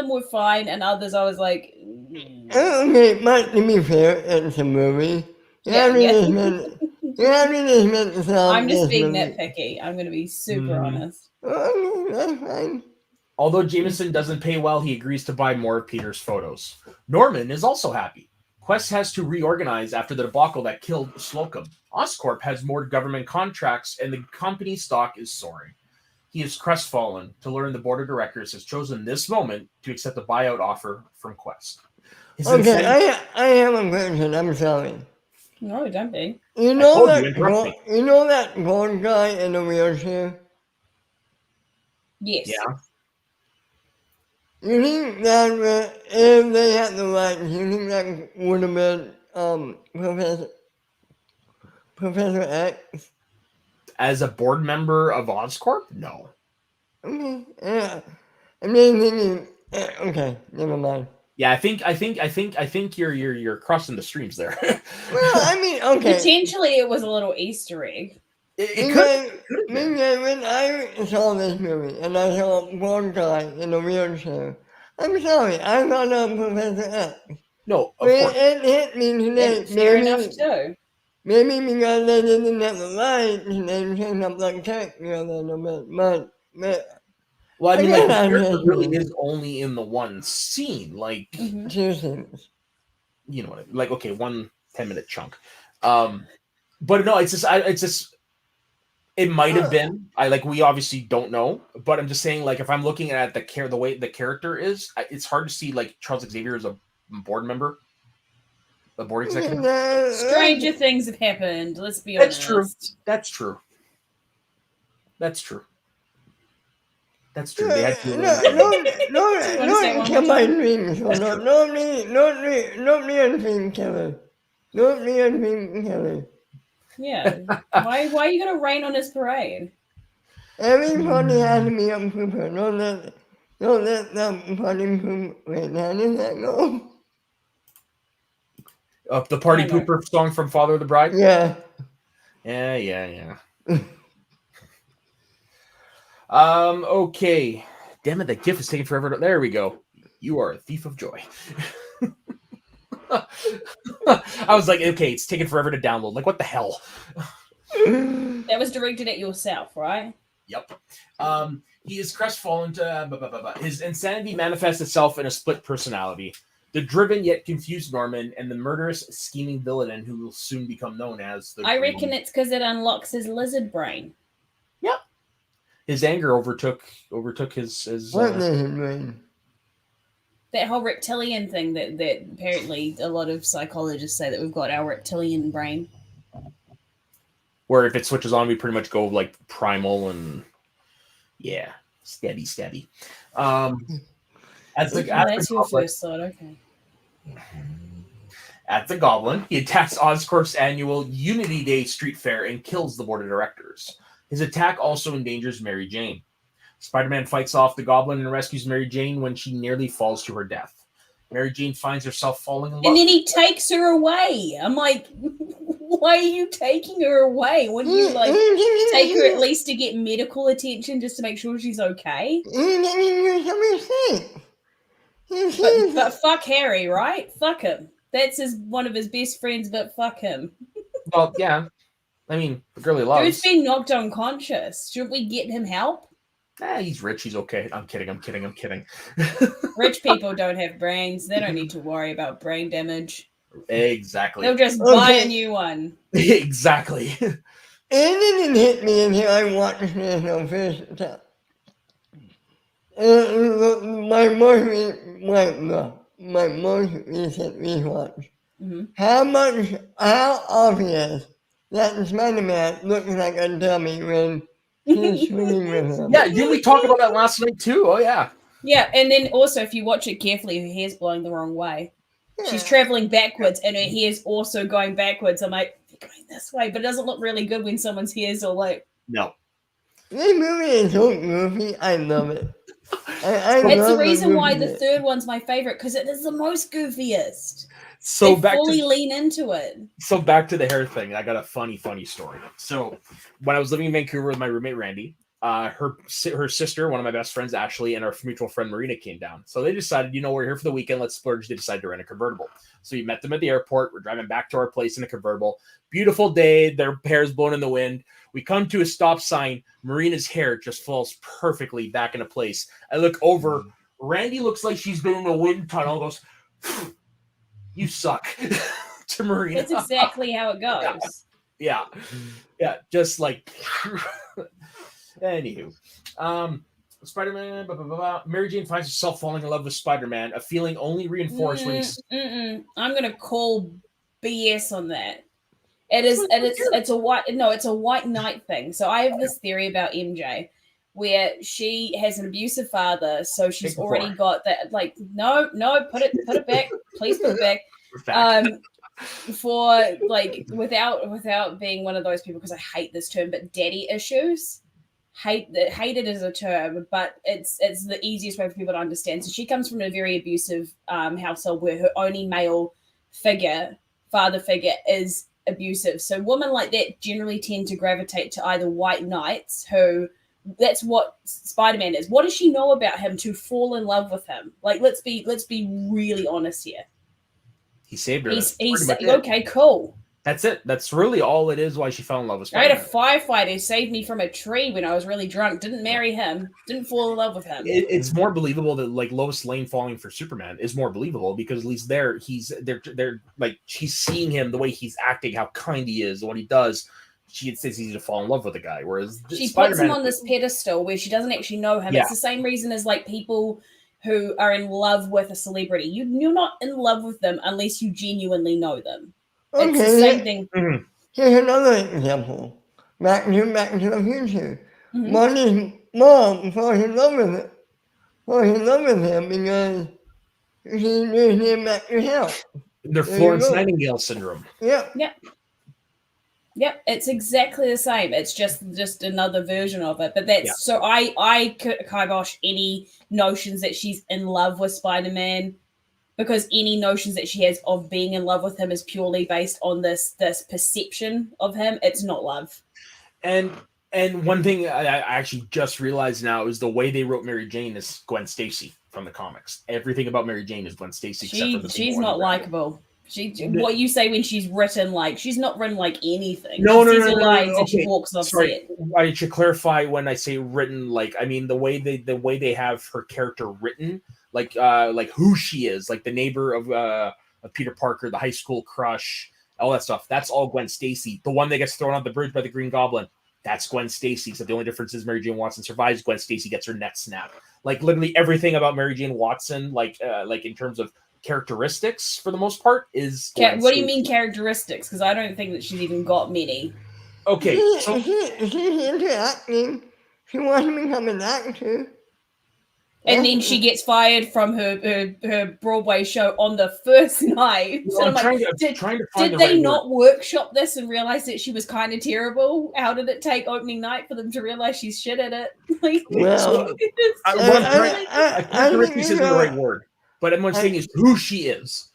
were fine, and others I was like, okay, but to be fair, it's a movie. I'm just being nitpicky. I'm going to be super honest. That's fine. Although Jameson doesn't pay well, he agrees to buy more of Peter's photos. Norman is also happy. Quest has to reorganize after the debacle that killed Slocum. Oscorp has more government contracts, and the company's stock is soaring. He is crestfallen to learn the board of directors has chosen this moment to accept a buyout offer from Quest. I have a question. I'm sorry. No, don't be. You know that gold guy in the wheelchair? Yes. Yeah. You think that if they had the right, you think that would have been Professor X? As a board member of Oscorp? No. Okay, yeah. I mean, thinking, okay, never mind. Yeah, I think you're crossing the streams there. Well, I mean, okay. Potentially, it was a little Easter egg. It could when I saw this movie and I saw one guy in a wheelchair, I'm sorry, I'm not a Professor X. No, of But course. it hit me today. And fair enough too. Maybe because they didn't have the lights, they changed up the texture a little bit. But Well, I mean, like, the again, character really is only in the one scene. Like, Mhm. two things. you know what I mean? Like, okay, 1 10-minute chunk. But no, it's just it might have been. We obviously don't know, but I'm just saying, like, if I'm looking at the way the character is, it's hard to see like Charles Xavier as a board member, a board executive. Stranger things have happened. Let's be That's honest. true. That's true. That's true. That's true. They had to. Don't kill my dreams. Don't be a dream killer. Don't be a dream killer. Yeah. Why are you gonna rain on his parade? Everybody has to be a pooper. Don't let the party poop. Wait, how does that go? The Party I know. Pooper song from Father of the Bride. Yeah. Yeah. Okay. Damn it, that GIF is taking forever. There we go. You are a thief of joy. I was like, okay, it's taking forever to download. Like, what the hell? That was directed at yourself, right? Yep. He is crestfallen to his insanity manifests itself in a split personality. The driven yet confused Norman and the murderous, scheming villain who will soon become known as the I Green- reckon it's because it unlocks his lizard brain. Yep. His anger overtook his What is it doing? That whole reptilian thing that apparently a lot of psychologists say that we've got our reptilian brain. where if it switches on, we pretty much go like primal and steady. As That's your first thought, okay. At the Goblin, he attacks Oscorp's annual Unity Day street fair and kills the board of directors. His attack also endangers Mary Jane. Spider-Man fights off the Goblin and rescues Mary Jane when she nearly falls to her death. Mary Jane finds herself falling in love. And then he takes her away. I'm like, why are you taking her away? Wouldn't you like take her at least to get medical attention just to make sure she's okay? But fuck Harry, right? Fuck him. That's one of his best friends, but fuck him. Well, yeah. I mean, the girl he loves. Dude's been knocked unconscious. Should we get him help? He's rich. He's okay. I'm kidding. Rich people don't have brains. They don't need to worry about brain damage. Exactly. They'll just buy a new one. Exactly. It didn't hit me until I watched this on first time. My most recent rewatch. Mm-hmm. How obvious that Spider-Man looks like a dummy when he's swimming with him. Yeah, didn't we talk about that last night too? Oh yeah. Yeah, and then also if you watch it carefully, her hair's blowing the wrong way. Yeah. She's traveling backwards and her hair's also going backwards. I'm like, they're going this way, but it doesn't look really good when someone's hair's all like... No. This movie is so goofy. I love it. It's the reason why the third one's my favorite, because it is the most goofiest. So they fully lean into it. So back to the hair thing. I got a funny story. So when I was living in Vancouver with my roommate Randy, her sister, one of my best friends, Ashley, and our mutual friend Marina came down. So they decided, we're here for the weekend. Let's splurge. They decided to rent a convertible. So we met them at the airport. We're driving back to our place in a convertible. Beautiful day. Their hair's blown in the wind. We come to a stop sign. Marina's hair just falls perfectly back into place. I look over. Randy looks like she's been in a wind tunnel. Goes, you suck. To Marina. That's exactly how it goes. Yeah. Just like... Anywho, Spider-Man, blah, blah, blah, blah. Mary Jane finds herself falling in love with Spider-Man, a feeling only reinforced when he's... I'm gonna call BS on that. It's a white knight thing. So I have this theory about MJ where she has an abusive father, so she's already got that. Like, no, put it back, please put it back. For like without being one of those people, because I hate this term, but daddy issues. Hate it as a term, but it's the easiest way for people to understand. So she comes from a very abusive household where her only male father figure is abusive. So women like that generally tend to gravitate to either white knights who that's what Spider-Man is. What does she know about him to fall in love with him? Like, let's be really honest here. He saved her. He's That's pretty much it. okay, cool. That's it. That's really all it is why she fell in love with I had a Spider-Man. firefighter who saved me from a tree when I was really drunk. Didn't marry him. Didn't fall in love with him. It's more believable that like Lois Lane falling for Superman is more believable because at least they're like she's seeing him the way he's acting, how kind he is, what he does. It's easy to fall in love with a guy, whereas she Spider-Man, puts him on this pedestal where she doesn't actually know him. Yeah. It's the same reason as like people who are in love with a celebrity. You're not in love with them unless you genuinely know them. Okay, It's the same thing. Mhm. Here's another example. Back to the Future. Mhm. Marty's mom falls in love with him. Falls in love with him because she needs him back to health. They're There you Florence go. Nightingale syndrome. Yep. Yep, it's exactly the same. It's just another version of it. But that's Yeah. so I kibosh any notions that she's in love with Spider-Man, because any notions that she has of being in love with him is purely based on this perception of him. It's not love. And one thing I actually just realized now is the way they wrote Mary Jane is Gwen Stacy from the comics. Everything about Mary Jane is Gwen Stacy. Except for the She's not likable. What you say when she's written like she's not written like anything. No, she no, says no, her no, lines no, and she okay. walks off Sorry, set. I should clarify when I say written. Like, I mean the way they have her character written, like who she is, like the neighbor of Peter Parker, the high school crush, all that stuff. That's all Gwen Stacy. The one that gets thrown off the bridge by the Green Goblin. That's Gwen Stacy. So the only difference is Mary Jane Watson survives. Gwen Stacy gets her neck snapped. Like literally everything about Mary Jane Watson, like in terms of characteristics, for the most part, is. What do you mean characteristics? Because I don't think that she's even got many. Okay, so She's into acting. She wants to become an actor. And then she gets fired from her Broadway show on the first night. So I'm like, did did they not workshop this and realize that she was kind of terrible? How did it take opening night for them to realize she's shit at it? Like, Well, characteristics isn't the right word, but what I'm saying is who she is.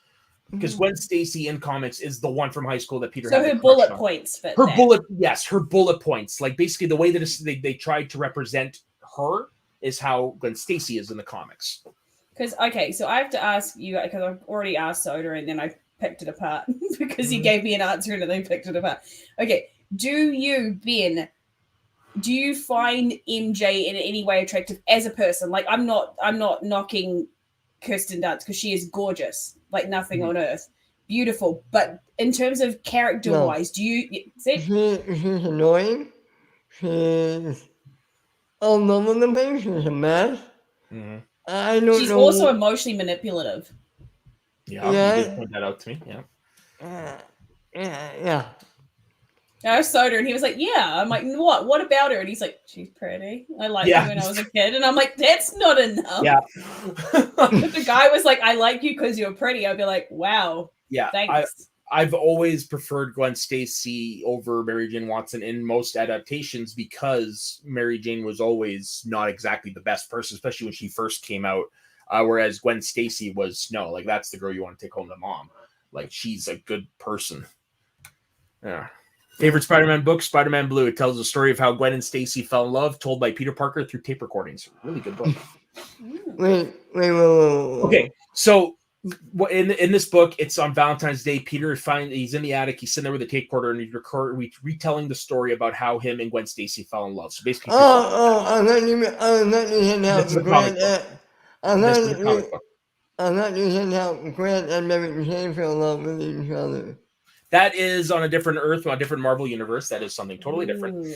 Because Mm-hmm. Gwen Stacy in comics is the one from high school that Peter. So had her the crush bullet on. points fit. Her that. bullet points. Like basically the way that they tried to represent her is how Gwen Stacy is in the comics. Because okay, so I have to ask you because I've already asked Soda and then I picked it apart because he gave me an answer and then picked it apart. Okay, do you find MJ in any way attractive as a person? Like I'm not knocking Kirsten Dunst because she is gorgeous, like nothing on earth, beautiful. But in terms of character wise, do you see? She's annoying. She's all over the place. She's a mess. Mm-hmm. I don't know. She's also emotionally manipulative. Yeah, you did point that out to me. Yeah. Yeah. I was Soda and he was like, yeah. I'm like, what? What about her? And he's like, she's pretty. I liked her when I was a kid. And I'm like, that's not enough. Yeah. If the guy was like, I like you because you're pretty, I'd be like, wow. Yeah. Thanks. I've always preferred Gwen Stacy over Mary Jane Watson in most adaptations because Mary Jane was always not exactly the best person, especially when she first came out. Whereas Gwen Stacy was, no, like that's the girl you want to take home to mom. Like she's a good person. Yeah. Favorite Spider-Man book, Spider-Man Blue. It tells the story of how Gwen and Stacy fell in love, told by Peter Parker through tape recordings. Really good book. Wait. Okay, so in this book, it's on Valentine's Day. Peter he's in the attic. He's sitting there with a tape recorder, and he's retelling the story about how him and Gwen Stacy fell in love. So basically, I thought you said how Grant and Mary Jane fell in love with each other. That is on a different Earth, on a different Marvel universe. That is something totally different.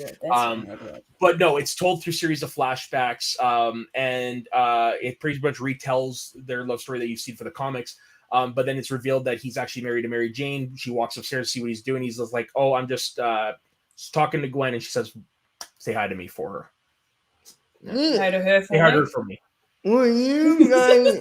But no, it's told through a series of flashbacks, and it pretty much retells their love story that you've seen for the comics. But then it's revealed that he's actually married to Mary Jane. She walks upstairs to see what he's doing. He's just like, "Oh, I'm just talking to Gwen," and she says, "Say hi to me for her." Hi to her for Say hi to her for me. Were you guys?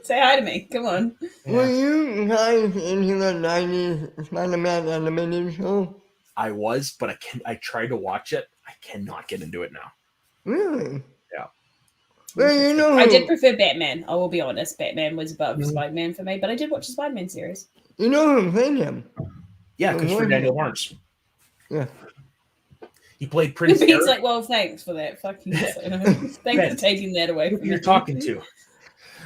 Say hi to me. Come on. Were you guys into the 90s Spider-Man animated show? I was, but I tried to watch it. I cannot get into it now. Really? Yeah. Well, you know, I did prefer Batman. I will be honest. Batman was above Spider-Man for me, but I did watch the Spider-Man series. You know who played him? Yeah, Christopher Daniel Barnes. Yeah. He played Prince Pete's Eric. like, well, thanks for that. Fucking thanks for taking that away from Who you're me. talking to?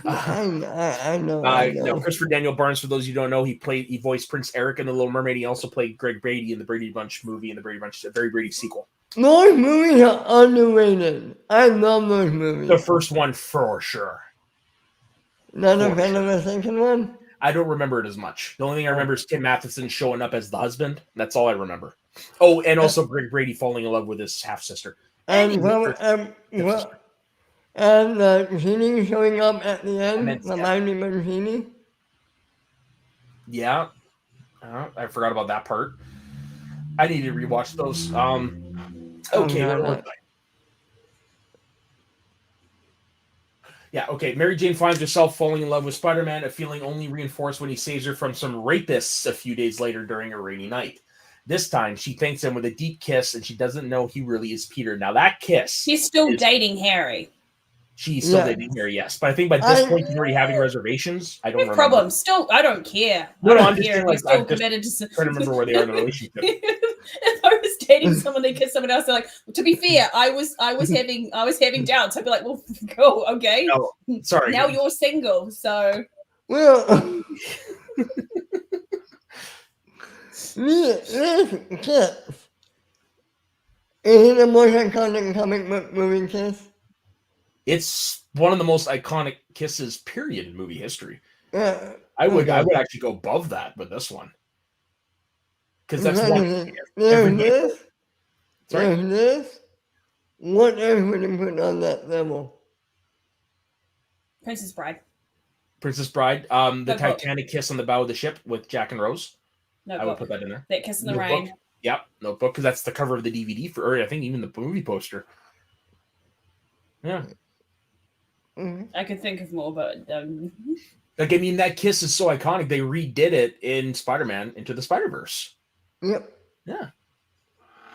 I know. No, Christopher Daniel Barnes, for those you don't know, he voiced Prince Eric in The Little Mermaid. He also played Greg Brady in the Brady Bunch movie and the Brady Bunch, Very Brady sequel. Those movies are underrated. I love those movies. The first one for sure. Not a fan of the second one? I don't remember it as much. The only thing I remember is Tim Matheson showing up as the husband. That's all I remember. Oh, and also Greg Brady falling in love with his half sister. And Genie showing up at the end, reminding me of Genie. Yeah, I forgot about that part. I need to rewatch those. Okay, where was I? Yeah, okay. Mary Jane finds herself falling in love with Spider-Man, a feeling only reinforced when he saves her from some rapists a few days later during a rainy night. This time, she thanks him with a deep kiss, and she doesn't know he really is Peter. Now, that kiss... She's still dating Harry. She's still dating Harry, yes. But I think by this point, he's already having reservations. I don't remember. Problem. Still, I don't care. No, I I'm just saying, like, still committed to... trying to remember where they are in the relationship. If I was dating someone, they kiss someone else. They're like, well, to be fair, I was having doubts. I'd be like, well, go, okay. No, sorry. Now you're single, so. Well, this kiss is it the most iconic comic book movie kiss? It's one of the most iconic kisses, period, in movie history. Yeah. I would actually go above that with this one. Because that's one. There's this. What else would you put on that level? Princess Bride. Princess Bride. The Titanic kiss on the bow of the ship with Jack and Rose. I would put that in there. That kiss in the rain. Yep, Notebook, because that's the cover of the DVD or I think even the movie poster. Yeah. I could think of more, but like, I mean, that kiss is so iconic. They redid it in Spider-Man Into the Spider-Verse. Yep. Yeah.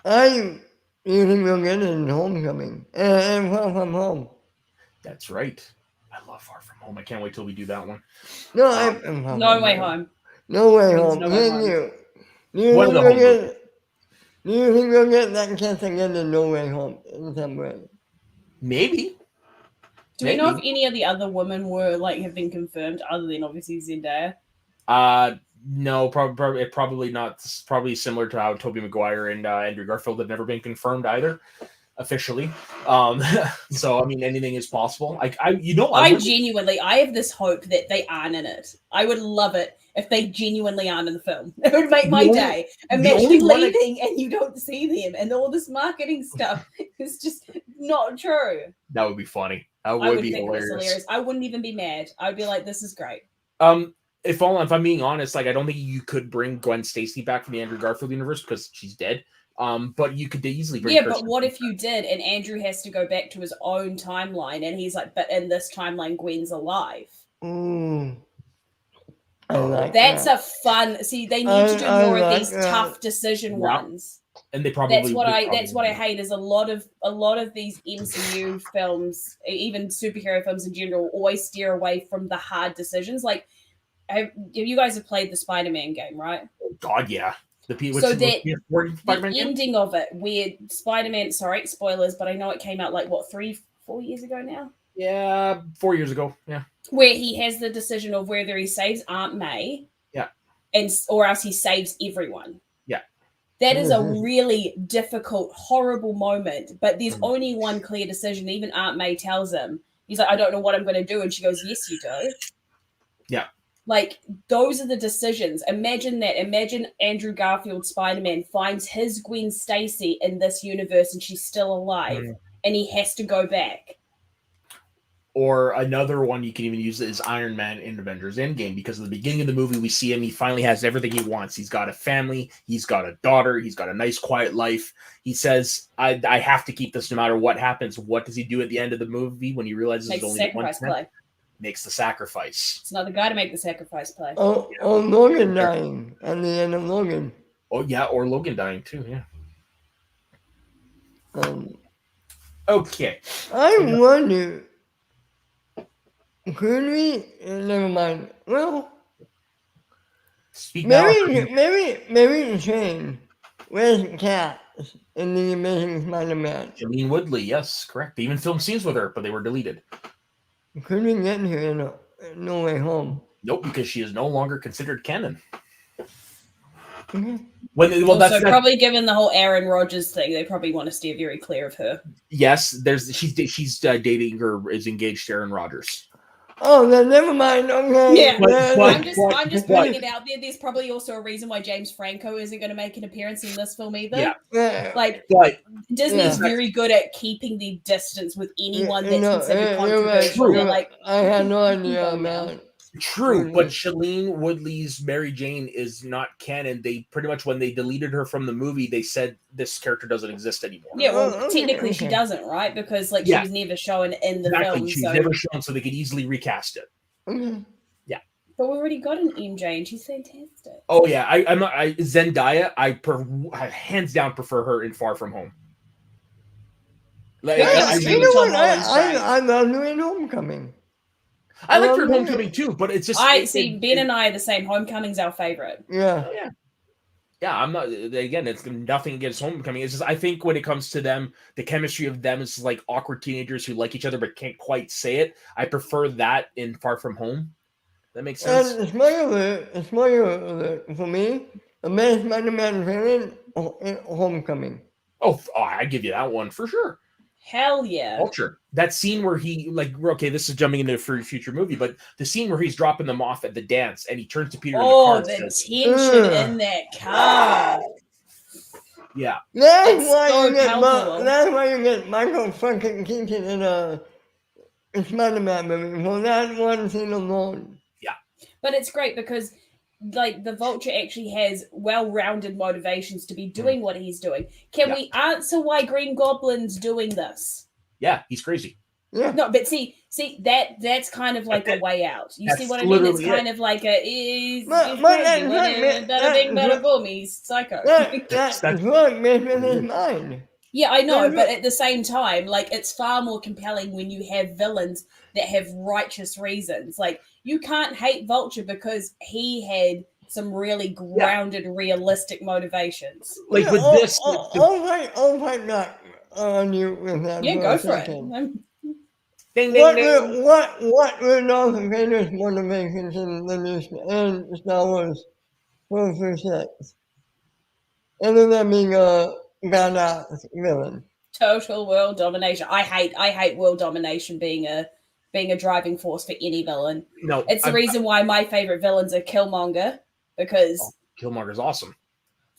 I even will get it in Homecoming and Far From Home. That's right. I love Far From Home. I can't wait till we do that one. No, No Way Home. No Way Home. Do you think we'll get that kiss again in No Way Home in some way? Maybe. Do we know if any of the other women have been confirmed other than obviously Zendaya? No, probably not. It's probably similar to how Tobey Maguire and Andrew Garfield have never been confirmed either, officially. So I mean, anything is possible. I genuinely, I have this hope that they aren't in it. I would love it if they genuinely aren't in the film. It would make my day. Imagine leaving and you don't see them, and all this marketing stuff is just not true. That would be funny. That would be hilarious. I wouldn't even be mad. I'd be like, this is great. If I'm being honest, like, I don't think you could bring Gwen Stacy back from the Andrew Garfield universe because she's dead. But you could easily bring. Yeah, but what if you did, and Andrew has to go back to his own timeline, and he's like, but in this timeline, Gwen's alive. That's a fun. See, they need to do more of these tough decision ones. And they probably that's what I hate is a lot of these MCU films, even superhero films in general, always steer away from the hard decisions. Like, you guys have played the Spider-Man game, right? Oh God, yeah. The ending of it, where Spider-Man, sorry, spoilers, but I know it came out like 3-4 years ago now. Yeah, 4 years ago. Yeah. Where he has the decision of whether he saves Aunt May, or else he saves everyone. Yeah. That is a really difficult, horrible moment, but there's only one clear decision. Even Aunt May tells him, he's like, I don't know what I'm going to do. And she goes, yes, you do. Yeah. Like, those are the decisions. Imagine that. Imagine Andrew Garfield Spider-Man finds his Gwen Stacy in this universe and she's still alive and he has to go back. Or another one you can even use is Iron Man in Avengers Endgame, because at the beginning of the movie, we see him. He finally has everything he wants. He's got a family. He's got a daughter. He's got a nice, quiet life. He says, I have to keep this no matter what happens. What does he do at the end of the movie when he realizes there's only one man? Makes the sacrifice. It's not the guy to make the sacrifice play. Oh, Logan dying at the end of Logan. Oh, yeah, or Logan dying too, yeah. Okay. I wonder... Could we? Never mind. Well, Mary Jane with Cat in the Amazing Spider-Man. Shailene Woodley, yes, correct. They even filmed scenes with her, but they were deleted. Couldn't get her in No Way Home. Nope, because she is no longer considered canon. Okay. Also, probably given the whole Aaron Rodgers thing, they probably want to steer very clear of her. Yes, she's dating or is engaged to Aaron Rodgers. Oh, then never mind. Okay. Yeah, I'm just but- putting it out there. There's probably also a reason why James Franco isn't going to make an appearance in this film either. Yeah. Like, But Disney's very good at keeping the distance with anyone that's considered you're right. controversial. They're like, I had no idea Come on, about. true, but Shailene Woodley's Mary Jane is not canon. They pretty much, when they deleted her from the movie, they said this character doesn't exist anymore. yeah, well, Oh, okay, technically she okay. doesn't, right? Because like Yeah. she was never shown in the Exactly, film. she was never shown, so they could easily recast it. Okay. But we've already got an MJ, and she's fantastic. Oh yeah, I Zendaya. I hands down prefer her in Far From Home. Like, Yeah, You know what? Tom Holland's great. I love doing Homecoming. I liked her in Homecoming too, but it's just Ben and I are the same. Homecoming's our favorite. Yeah. Yeah, I'm not. Again, it's nothing against Homecoming. It's just I think when it comes to them, the chemistry of them is like awkward teenagers who like each other but can't quite say it. I prefer that in Far From Home. That makes sense. And it's more for me. The best Spider-Man villain, Homecoming. Oh, I give you that one for sure. Hell yeah. Culture. That scene where he okay, this is jumping into a future movie, but the scene where he's dropping them off at the dance and he turns to Peter in the car. and The says, tension in that car. yeah. That's It's why so you get palpable. that's why you get Michael fucking Keaton in a Spider-Man movie for that one scene alone. But it's great because like the Vulture actually has well-rounded motivations to be doing what he's doing. Can we answer why Green Goblin's doing this? Yeah, he's crazy. Yeah. No, but see that's kind of like a way out. You see That's what I mean? It's literally kind of like he's But crazy. that's Bada bing, bada boom. He's psycho. That's what makes in his mind. Yeah, I know, but at the same time, like it's far more compelling when you have villains that have righteous reasons. Like you can't hate Vulture because he had some really grounded, realistic motivations. Like Yeah, with this, I'll fight back on you with that. Yeah, for go a for it. second. ding, ding, ding. What were Darth Vader's motivations in the new Star Wars 436? Other than being a badass villain. Total world domination. I hate world domination being a driving force for any villain. No, It's the reason why my favorite villains are Killmonger, because Killmonger's awesome.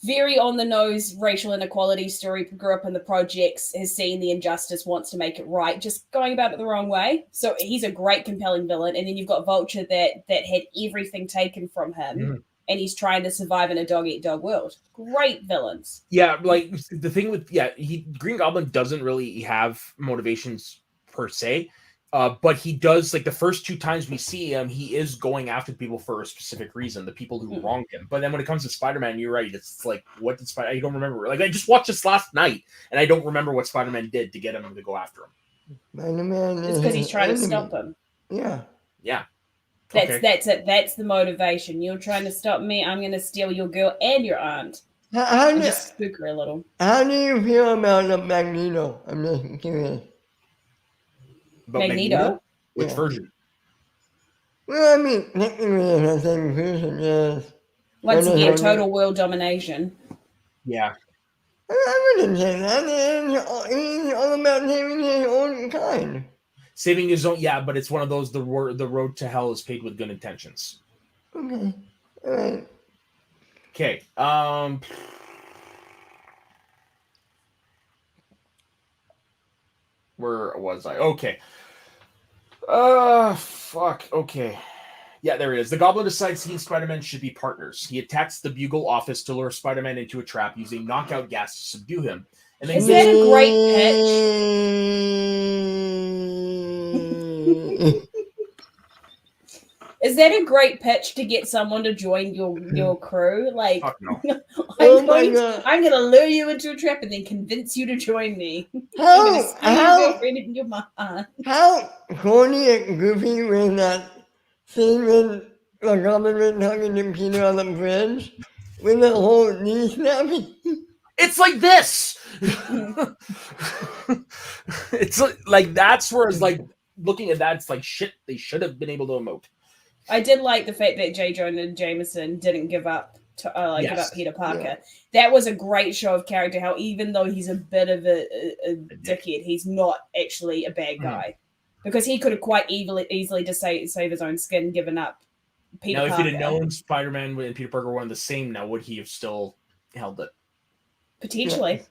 very on the nose racial inequality story, grew up in the projects, has seen the injustice, wants to make it right, just going about it the wrong way. So he's a great, compelling villain. And then you've got Vulture that had everything taken from him, and he's trying to survive in a dog-eat-dog world. Great villains. Yeah, like the thing with Green Goblin doesn't really have motivations per se. But he does, like the first two times we see him, he is going after people for a specific reason, the people who wronged him. But then when it comes to Spider-Man, you're right. It's like, what did Spider? I don't remember. Like I just watched this last night, and I don't remember what Spider-Man did to get him to go after him. Spider-Man It's because he's trying to stop him. Yeah. Yeah. That's it. That's the motivation. You're trying to stop me. I'm going to steal your girl and your aunt. How do, Just spook her a little. how do you feel about the Magneto? I'm just curious. But Magneto? Which Yeah. version? Well, I mean, technically it's the same person, yes. Once I again, know. total world domination. Yeah. I wouldn't say that. He's all about saving his own kind. Saving his own, but it's one of those, the road to hell is paved with good intentions. Okay. All right. Okay. Where was I? Okay. Fuck. Okay. Yeah, there it is. The Goblin decides he and Spider-Man should be partners. He attacks the Bugle office to lure Spider-Man into a trap using knockout gas to subdue him. And then Is that a great pitch? Is that a great pitch to get someone to join your crew? Like, Fuck no. Oh my God. I'm going to lure you into a trap and then convince you to join me. I'm How, going to steal your how, girlfriend and your mom. how corny and goofy was that scene when the Goblin was talking to Peter on the bridge with the whole knee snapping? It's like this. It's like that's where it's like looking at that. It's like shit. They should have been able to emote. I did like the fact that J. Jonah Jameson didn't give up to give up Peter Parker. Yeah. That was a great show of character. How even though he's a bit of a dickhead, he's not actually a bad guy, because he could have quite easily just save his own skin, given up Peter Parker. Now, if he'd have known Spider-Man and Peter Parker were one of the same, now would he have still held it? Potentially.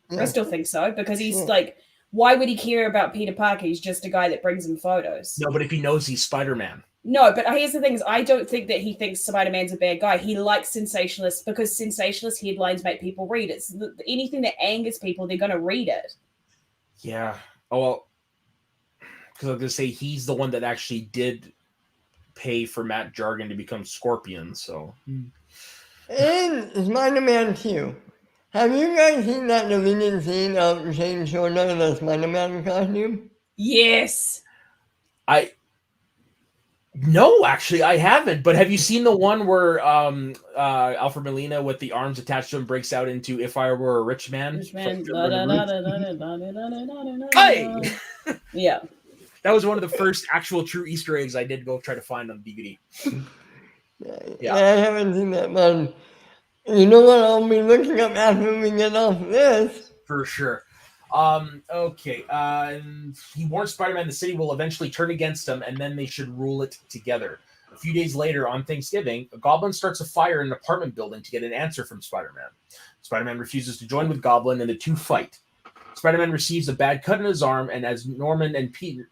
Yeah. I still think so, because he's like, why would he care about Peter Parker? He's just a guy that brings him photos. No, but if he knows he's Spider-Man. No, but here's the thing: is I don't think that he thinks Spider-Man's a bad guy. He likes sensationalists because sensationalist headlines make people read it. So anything that angers people, they're going to read it. Yeah. Oh, well, because I was going to say he's the one that actually did pay for Matt Jargon to become Scorpion, so. And Spider-Man 2. Have you guys seen that deleted scene of Shane Shorter in the Spider-Man costume? Yes. No, actually, I haven't. But have you seen the one where Alfred Molina with the arms attached to him breaks out into "If I Were a Rich Man"? Hey! Yeah. That was one of the first actual true Easter eggs I did go try to find on DVD. Yeah, I haven't seen that one. You know what I'll be looking up after we get off this? For sure. Okay. And he warns Spider-Man the city will eventually turn against him, and then they should rule it together. A few days later, on Thanksgiving, a Goblin starts a fire in an apartment building to get an answer from Spider-Man. Spider-Man refuses to join with Goblin, and the two fight. Spider-Man receives a bad cut in his arm, and as Norman and Peter,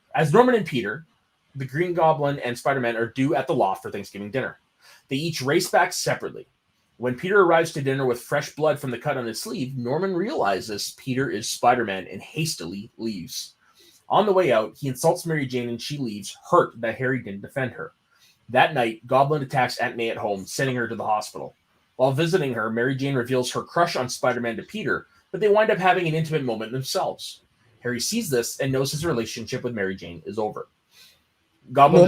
the Green Goblin and Spider-Man are due at the loft for Thanksgiving dinner. They each race back separately. When Peter arrives to dinner with fresh blood from the cut on his sleeve, Norman realizes Peter is Spider-Man and hastily leaves. On the way out, he insults Mary Jane and she leaves, hurt that Harry didn't defend her. That night, Goblin attacks Aunt May at home, sending her to the hospital. While visiting her, Mary Jane reveals her crush on Spider-Man to Peter, but they wind up having an intimate moment themselves. Harry sees this and knows his relationship with Mary Jane is over. Goblin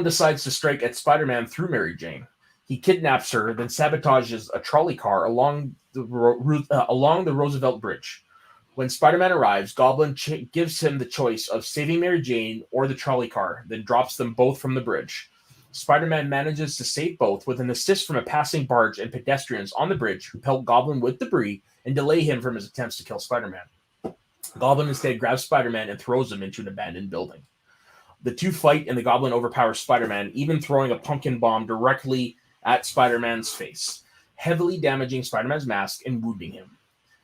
decides to strike at Spider-Man through Mary Jane. He kidnaps her, then sabotages a trolley car along the Roosevelt Bridge. When Spider-Man arrives, Goblin gives him the choice of saving Mary Jane or the trolley car, then drops them both from the bridge. Spider-Man manages to save both with an assist from a passing barge and pedestrians on the bridge who pelt Goblin with debris and delay him from his attempts to kill Spider-Man. Goblin instead grabs Spider-Man and throws him into an abandoned building. The two fight, and the Goblin overpowers Spider-Man, even throwing a pumpkin bomb directly at Spider-Man's face, heavily damaging Spider-Man's mask and wounding him.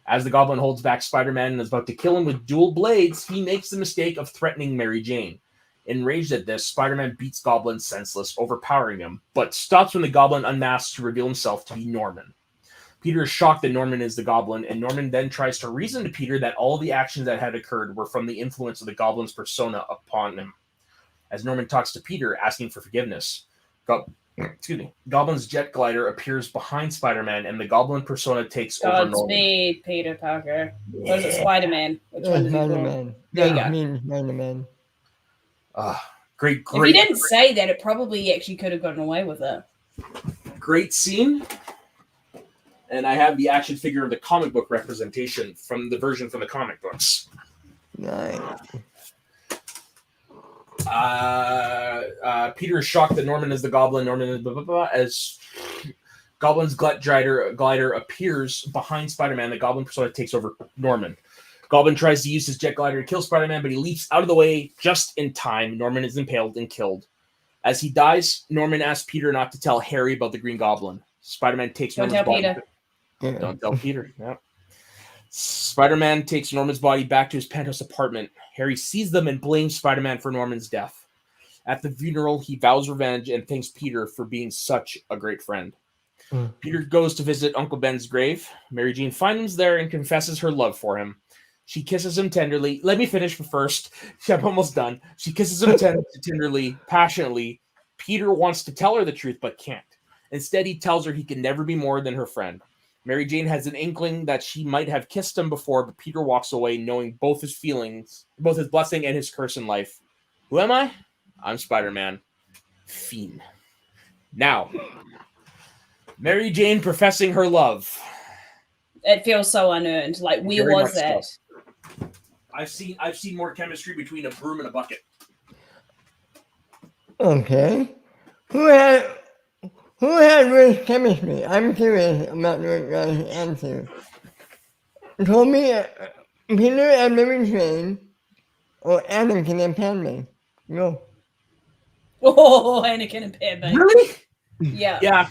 As the Goblin holds back Spider-Man and is about to kill him with dual blades, he makes the mistake of threatening Mary Jane. Enraged at this, Spider-Man beats Goblin senseless, overpowering him, but stops when the Goblin unmasks to reveal himself to be Norman. Peter is shocked that Norman is the Goblin, and Norman then tries to reason to Peter that all the actions that had occurred were from the influence of the Goblin's persona upon him. As Norman talks to Peter, asking for forgiveness, Goblin's jet glider appears behind Spider-Man, and the Goblin persona takes over Norman. Godspeed, Peter Parker. Or is it Spider-Man? Which one does he call? Spider-Man. There you go. I mean Spider-Man. Great. If he didn't say that, it probably actually could have gotten away with it. Great scene. And I have the action figure of the comic book representation from the version from the comic books. Nice. Peter is shocked that Norman is the Goblin. Norman is blah, blah, blah. As Goblin's glider appears behind Spider-Man, the Goblin persona takes over Norman. Goblin tries to use his jet glider to kill Spider-Man, but he leaps out of the way just in time. Norman is impaled and killed. As he dies, Norman asks Peter not to tell Harry about the Green Goblin. Spider-Man takes Norman's body. Don't tell Peter. Yeah. Spider-Man takes Norman's body back to his penthouse apartment. Harry sees them and blames Spider-Man for Norman's death. At the funeral, he vows revenge and thanks Peter for being such a great friend. Peter goes to visit Uncle Ben's grave. Mary Jane finds him there and confesses her love for him. She kisses him tenderly. Let me finish first. I'm almost done. She kisses him tenderly, passionately. Peter wants to tell her the truth, but can't. Instead, he tells her he can never be more than her friend. Mary Jane has an inkling that she might have kissed him before, but Peter walks away knowing both his feelings, both his blessing and his curse in life. Who am I? I'm Spider-Man. Fiend. Now, Mary Jane professing her love. It feels so unearned. Like, where Very was much that? so. I've seen more chemistry between a broom and a bucket. Okay. Who had worse chemistry? I'm curious about your guys' answer. Told me Peter and Mary Jane or Anakin and Padme. Go. Oh, Anakin and Padme. Really? Yeah. Yeah.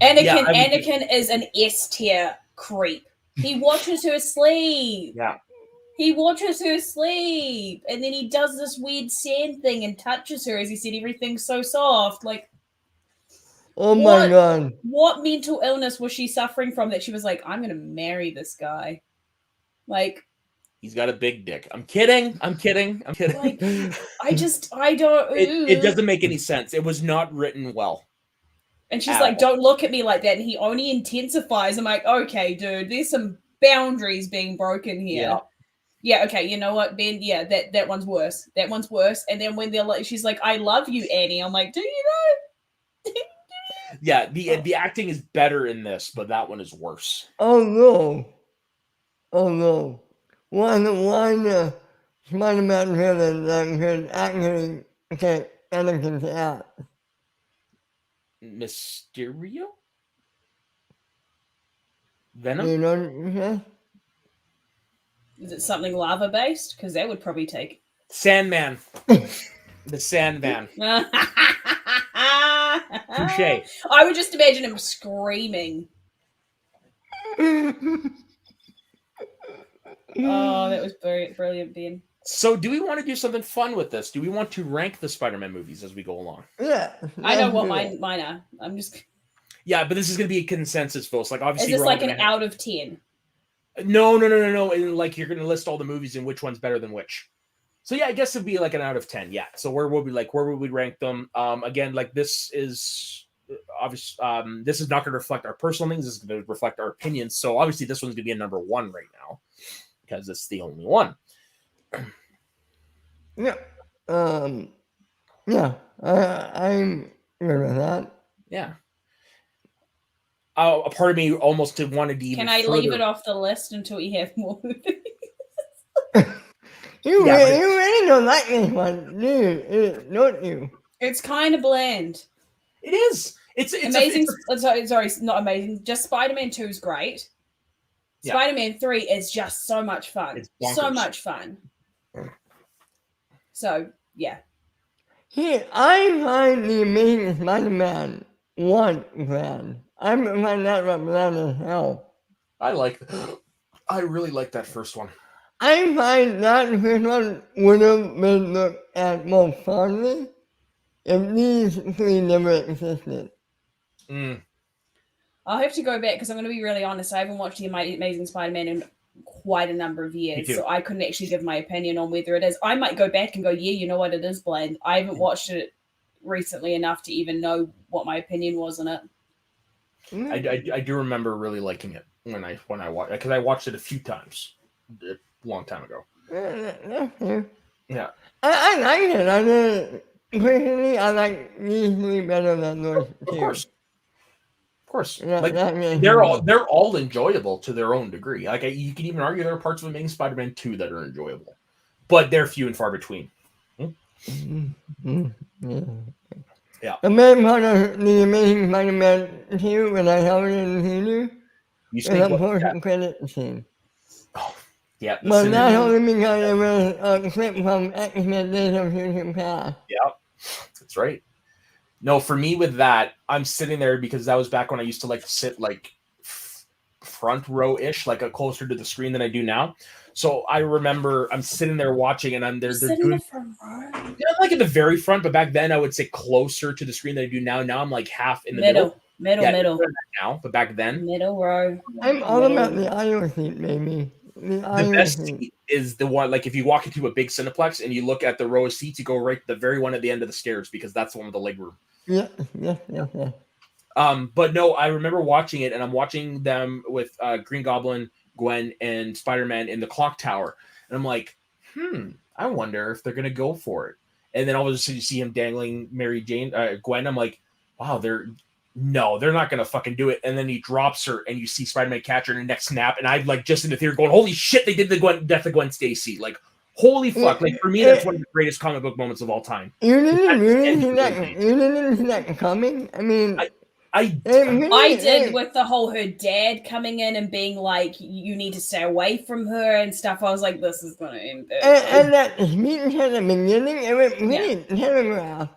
Anakin, I would Anakin is an S tier creep. He watches her sleep. Yeah. He watches her sleep, and then he does this weird sand thing and touches her, as he said, everything's so soft. Like, Oh my god. what mental illness was she suffering from that she was like, I'm gonna marry this guy? Like, He's got a big dick. I'm kidding. like, I don't. It doesn't make any sense. It was not written well. And she's at like, all. don't look at me like that. And he only intensifies. I'm like, okay, dude, there's some boundaries being broken here. Yeah. Yeah, okay, you know what, Ben? Yeah, that one's worse. That one's worse. And then when they're like, she's like, I love you, Annie. I'm like, do you know? Yeah, the acting is better in this, but that one is worse. Oh no. Oh no. One Spider-Man villain that could actually take Anakin's out. Mysterio? You Venom? know what I'm saying? Is it something lava based? Because that would probably take. Sandman. The Sandman. Touche. I would just imagine him screaming. Oh, that was brilliant, Ben. So do we want to do something fun with this? Do we want to rank the Spider-Man movies as we go along? Yeah. I know what mine are. I'm just. Yeah, but this is going to be a consensus, folks. Like, Is obviously, this we're all like an gonna out of 10? No. And like, you're going to list all the movies and which one's better than which. So yeah, I guess it'd be like an out of 10. Yeah. So where would we rank them? Again, like, this is obvious. This is not going to reflect our personal things. This is going to reflect our opinions. So obviously, this one's going to be a number 1 right now because it's the only one. Yeah. Yeah. I'm good with that. Yeah. A part of me almost wanted to even. Can I further... leave it off the list until you have more movies? You really don't like this one, don't you? It's kind of bland. It is. It's amazing. Sorry, not amazing. Just Spider-Man 2 is great. Yeah. Spider-Man 3 is just so much fun. So much fun. So, yeah. Here, I find the Amazing Spider-Man 1 bland. I find that one bland as hell. I really like that first one. I find that first one would have been looked at more fondly if these 3 never existed. I'll have to go back because I'm going to be really honest. I haven't watched the Amazing Spider-Man in quite a number of years, so I couldn't actually give my opinion on whether it is. I might go back and go, yeah, you know what, it is bland. I haven't watched it recently enough to even know what my opinion was on it. I do remember really liking it when I watched it, because I watched it a few times a long time ago. Yeah. I like it. I mean, personally, I like these 3 better than those 2. Of course. Yeah, like, they're all enjoyable to their own degree. Like, you can even argue there are parts of Amazing Spider-Man 2 that are enjoyable, but they're few and far between. Yeah. The main part of the Amazing Spider-Man 2 when I held it in the theater was a post-credit scene. Oh, yeah. But not only because it was a clip from X-Men Days of Future Past. Yeah, that's right. No, for me with that, I'm sitting there because that was back when I used to like to sit like front row-ish, like closer to the screen than I do now. So I remember I'm sitting there watching, and they're doing front row. Yeah, like at the very front, but back then I would say closer to the screen than I do now. Now I'm like half in the middle. Middle. Now, but back then, middle row. I'm all about the aisle seat, baby. The best seat is the one, like if you walk into a big Cineplex and you look at the row of seats, you go right to the very one at the end of the stairs because that's the one with the leg room. Yeah. But no, I remember watching it, and I'm watching them with Green Goblin, Gwen, and Spider-Man in the clock tower, and I'm like, I wonder if they're gonna go for it. And then all of a sudden you see him dangling Mary Jane, Gwen. I'm like, wow, no, they're not gonna fucking do it. And then he drops her, and you see Spider-Man catch her in the next snap, and I'm like just in the theater going, holy shit, they did the death of Gwen Stacy. Like, holy fuck. Like, for me, that's one of the greatest comic book moments of all time. You didn't see that coming? I mean, I did, with the whole her dad coming in and being like, you need to stay away from her and stuff. I was like, this is gonna end. And that speech at the beginning, it was really telegraph.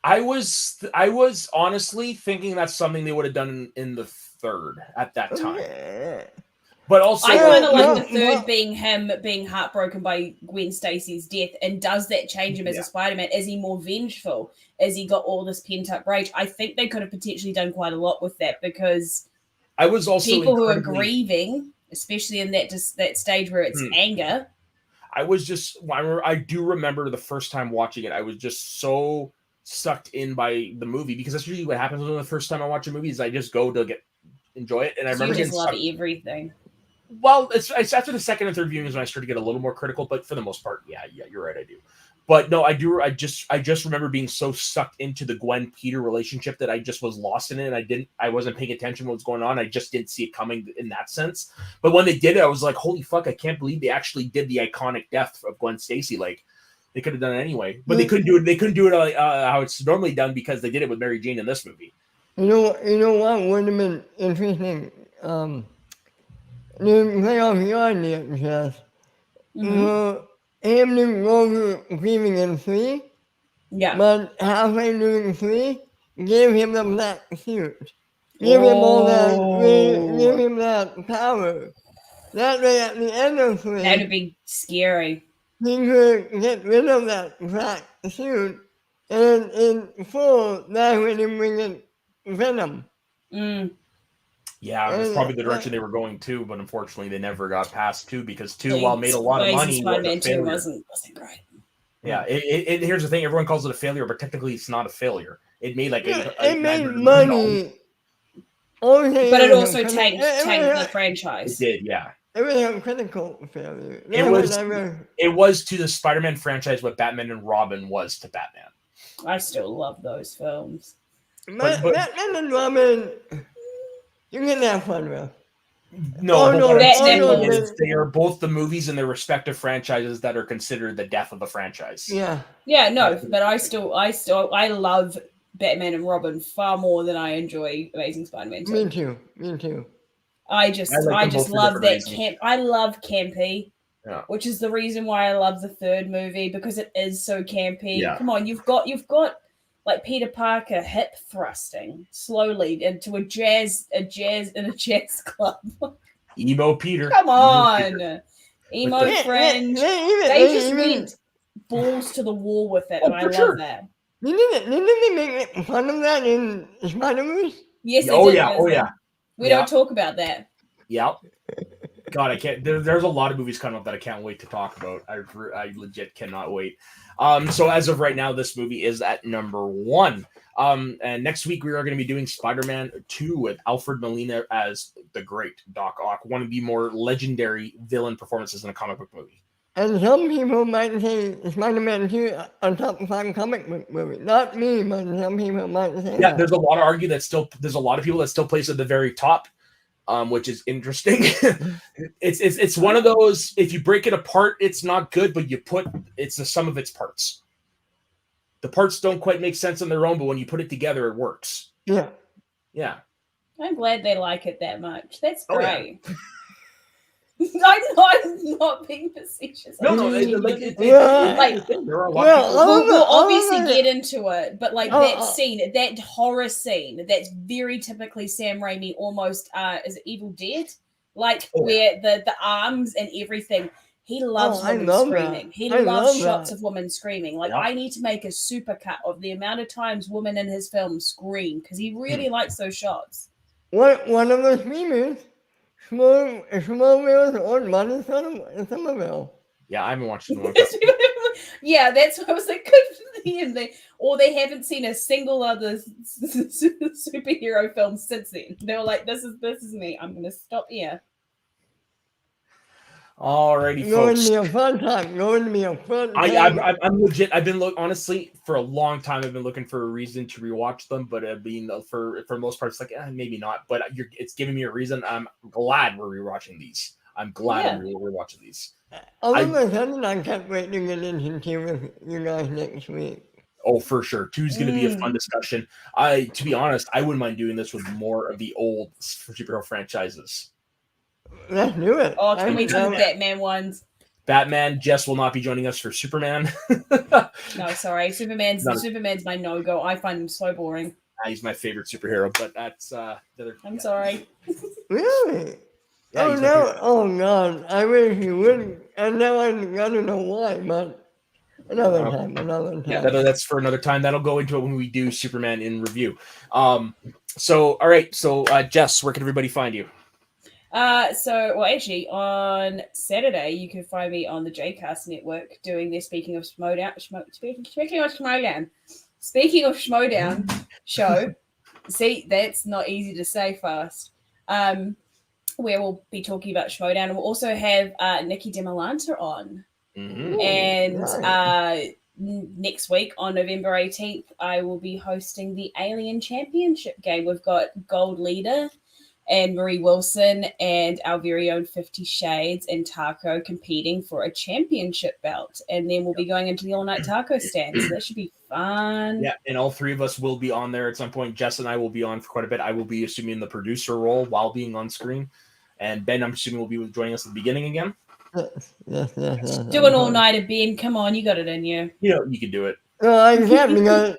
I was honestly thinking that's something they would have done in the third at that time. But also, I kind of like the third being him being heartbroken by Gwen Stacy's death. And does that change him as a Spider-Man? Is he more vengeful? Has he got all this pent-up rage? I think they could have potentially done quite a lot with that, because I was also people who are grieving, especially in that stage where it's anger. I do remember the first time watching it, I was just so sucked in by the movie, because that's usually what happens when the first time I watch a movie is I just go to enjoy it. And I remember you just love everything. Well, it's after the second and third viewings when I started to get a little more critical, but for the most part, yeah, you're right, I do. But no, I do. I just remember being so sucked into the Gwen Peter relationship that I just was lost in it, and I wasn't paying attention to what was going on. I just didn't see it coming in that sense. But when they did it, I was like, holy fuck! I can't believe they actually did the iconic death of Gwen Stacy. Like, they could have done it anyway, but they couldn't do it. They couldn't do it how it's normally done, because they did it with Mary Jane in this movie. You know what would have been interesting. The play off your idea, Jess. Him to go to grieving in 3. Yeah. But halfway through 3, give him the black suit. Give him all that. Give him that power. That way, at the end of 3, that'd be scary. He could get rid of that black suit, and in 4, that's when he bring in Venom. Yeah, it was probably the direction they were going to, but unfortunately they never got past 2, because 2, while made a lot of money, Spider-Man 2 wasn't great. Yeah, here's the thing: everyone calls it a failure, but technically it's not a failure. It made like it made money, but it also tanked the franchise. It did, yeah. It was a critical failure. It was to the Spider-Man franchise what Batman and Robin was to Batman. I still love those films. Batman and Robin, you can have fun with. No, they are both the movies in their respective franchises that are considered the death of the franchise. Yeah, no, but I love Batman and Robin far more than I enjoy Amazing Spider-Man 2. Me too. I just love that camp. I love campy, which is the reason why I love the third movie, because it is so campy. Yeah. Come on, you've got like Peter Parker hip thrusting slowly into a jazz club. Emo Peter. Come on, emo fringe. They just went balls to the wall with it, and I love that. Didn't they make fun of that in Spider-Man? Yes, they did. Oh yeah. We don't talk about that. Yep. God, I can't. There's a lot of movies coming up that I can't wait to talk about. I legit cannot wait. So as of right now, this movie is at number 1. And next week we are going to be doing Spider-Man 2 with Alfred Molina as the great Doc Ock, one of the more legendary villain performances in a comic book movie. And some people might say Spider-Man 2 on top of 5 comic book movie. Not me, but some people might say that. There's a lot of argue that there's a lot of people that still place at the very top, which is interesting. it's one of those, if you break it apart, it's not good, but it's the sum of its parts. The parts don't quite make sense on their own, but when you put it together, it works. Yeah. I'm glad they like it that much. That's great. Oh, yeah. I'm not being facetious. No, we'll obviously get into it, but that horror scene, that's very typically Sam Raimi, almost is it Evil Dead? Where the arms and everything. He loves women screaming. He loves shots of women screaming. I need to make a supercut of the amount of times women in his films scream, because he really likes those shots. One of those screamers. Smallville's old man in Somerville. Yeah, I haven't watched it in a while. Yeah, that's what I was like. Good for them. Or they haven't seen a single other superhero film since then. They were like, "This is me. I'm going to stop here." Alrighty, Going folks. to be a fun time. Going to be a fun time. I'm legit. I've been honestly for a long time. I've been looking for a reason to rewatch them, but for the most part, it's like maybe not. But it's giving me a reason. I'm glad we're rewatching these. I'm glad I'm rewatching these. All of a sudden, I can't wait to get into tea with you guys next week. Oh, for sure. 2's going to be a fun discussion. To be honest, I wouldn't mind doing this with more of the old superhero franchises. Let's do it. Oh, can we do the Batman ones? Batman. Jess will not be joining us for Superman. No, sorry. Superman's my no-go. I find him so boring. He's my favorite superhero, but that's the other. I'm sorry. Really? Yeah, oh no! Oh God! I wish you wouldn't. And now I don't know why, but another time. Yeah, that's for another time. That'll go into it when we do Superman in review. So all right. So Jess, where can everybody find you? Actually, on Saturday, you can find me on the JCast Network doing their Speaking of Schmodown show. See, that's not easy to say fast. Where we'll be talking about Schmodown. And we'll also have Nikki DeMolanta on. Mm-hmm. And next week on November 18th, I will be hosting the Alien Championship game. We've got Gold Leader and Marie Wilson and our very own 50 Shades and Taco competing for a championship belt. And then we'll be going into the all-night taco stand. So that should be fun. Yeah, and all three of us will be on there at some point. Jess and I will be on for quite a bit. I will be assuming the producer role while being on screen. And Ben, I'm assuming, will be joining us at the beginning again. Yes. Do an all-nighter, Ben. Come on, you got it in you. You know, you can do it. I can't because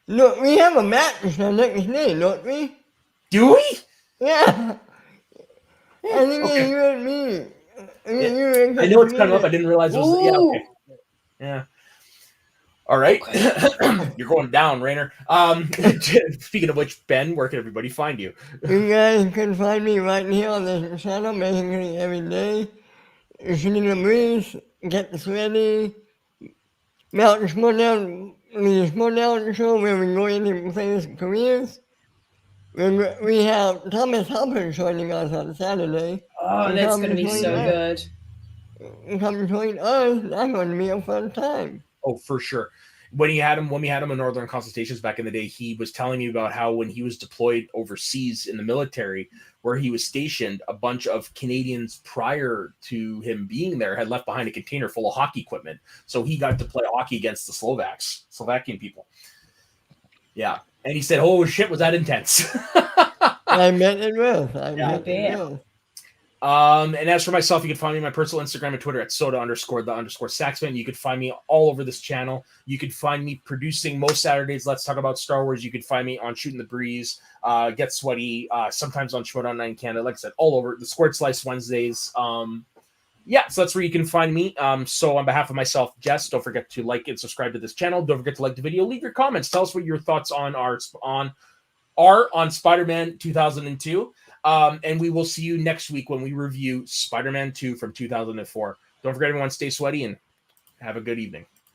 look, we have a match the next day, don't we? Do we? Yeah. I think it's you and me. I know it's coming up. I didn't realize it was. Yeah. Okay. Yeah. All right. You're going down, Rainer. Speaking of which, Ben, where can everybody find you? You guys can find me right here on this channel basically every day. Shooting the breeze, get sweaty, Mountain Schmodown, the Schmodown show where we go into players' careers. We have Thomas Hopper joining us on Saturday. Oh, that's going to be so good. Come join us. That's going to be a fun time. Oh, for sure. When we had him in Northern Consultations back in the day, he was telling me about how when he was deployed overseas in the military, where he was stationed, a bunch of Canadians prior to him being there had left behind a container full of hockey equipment. So he got to play hockey against the Slovakian people. Yeah. And he said, "Oh shit, was that intense?" I met it with. And as for myself, you can find me on my personal Instagram and Twitter at soda_the_saxman. You can find me all over this channel. You can find me producing most Saturdays. Let's talk about Star Wars. You can find me on Shooting the Breeze, Get Sweaty, sometimes on Schmodown Night in Canada. Like I said, all over the Squirt Slice Wednesdays. So that's where you can find me. So on behalf of myself, Jess, don't forget to like and subscribe to this channel. Don't forget to like the video. Leave your comments. Tell us what your thoughts are on Spider-Man 2002. And we will see you next week when we review Spider-Man 2 from 2004. Don't forget, everyone, stay sweaty and have a good evening.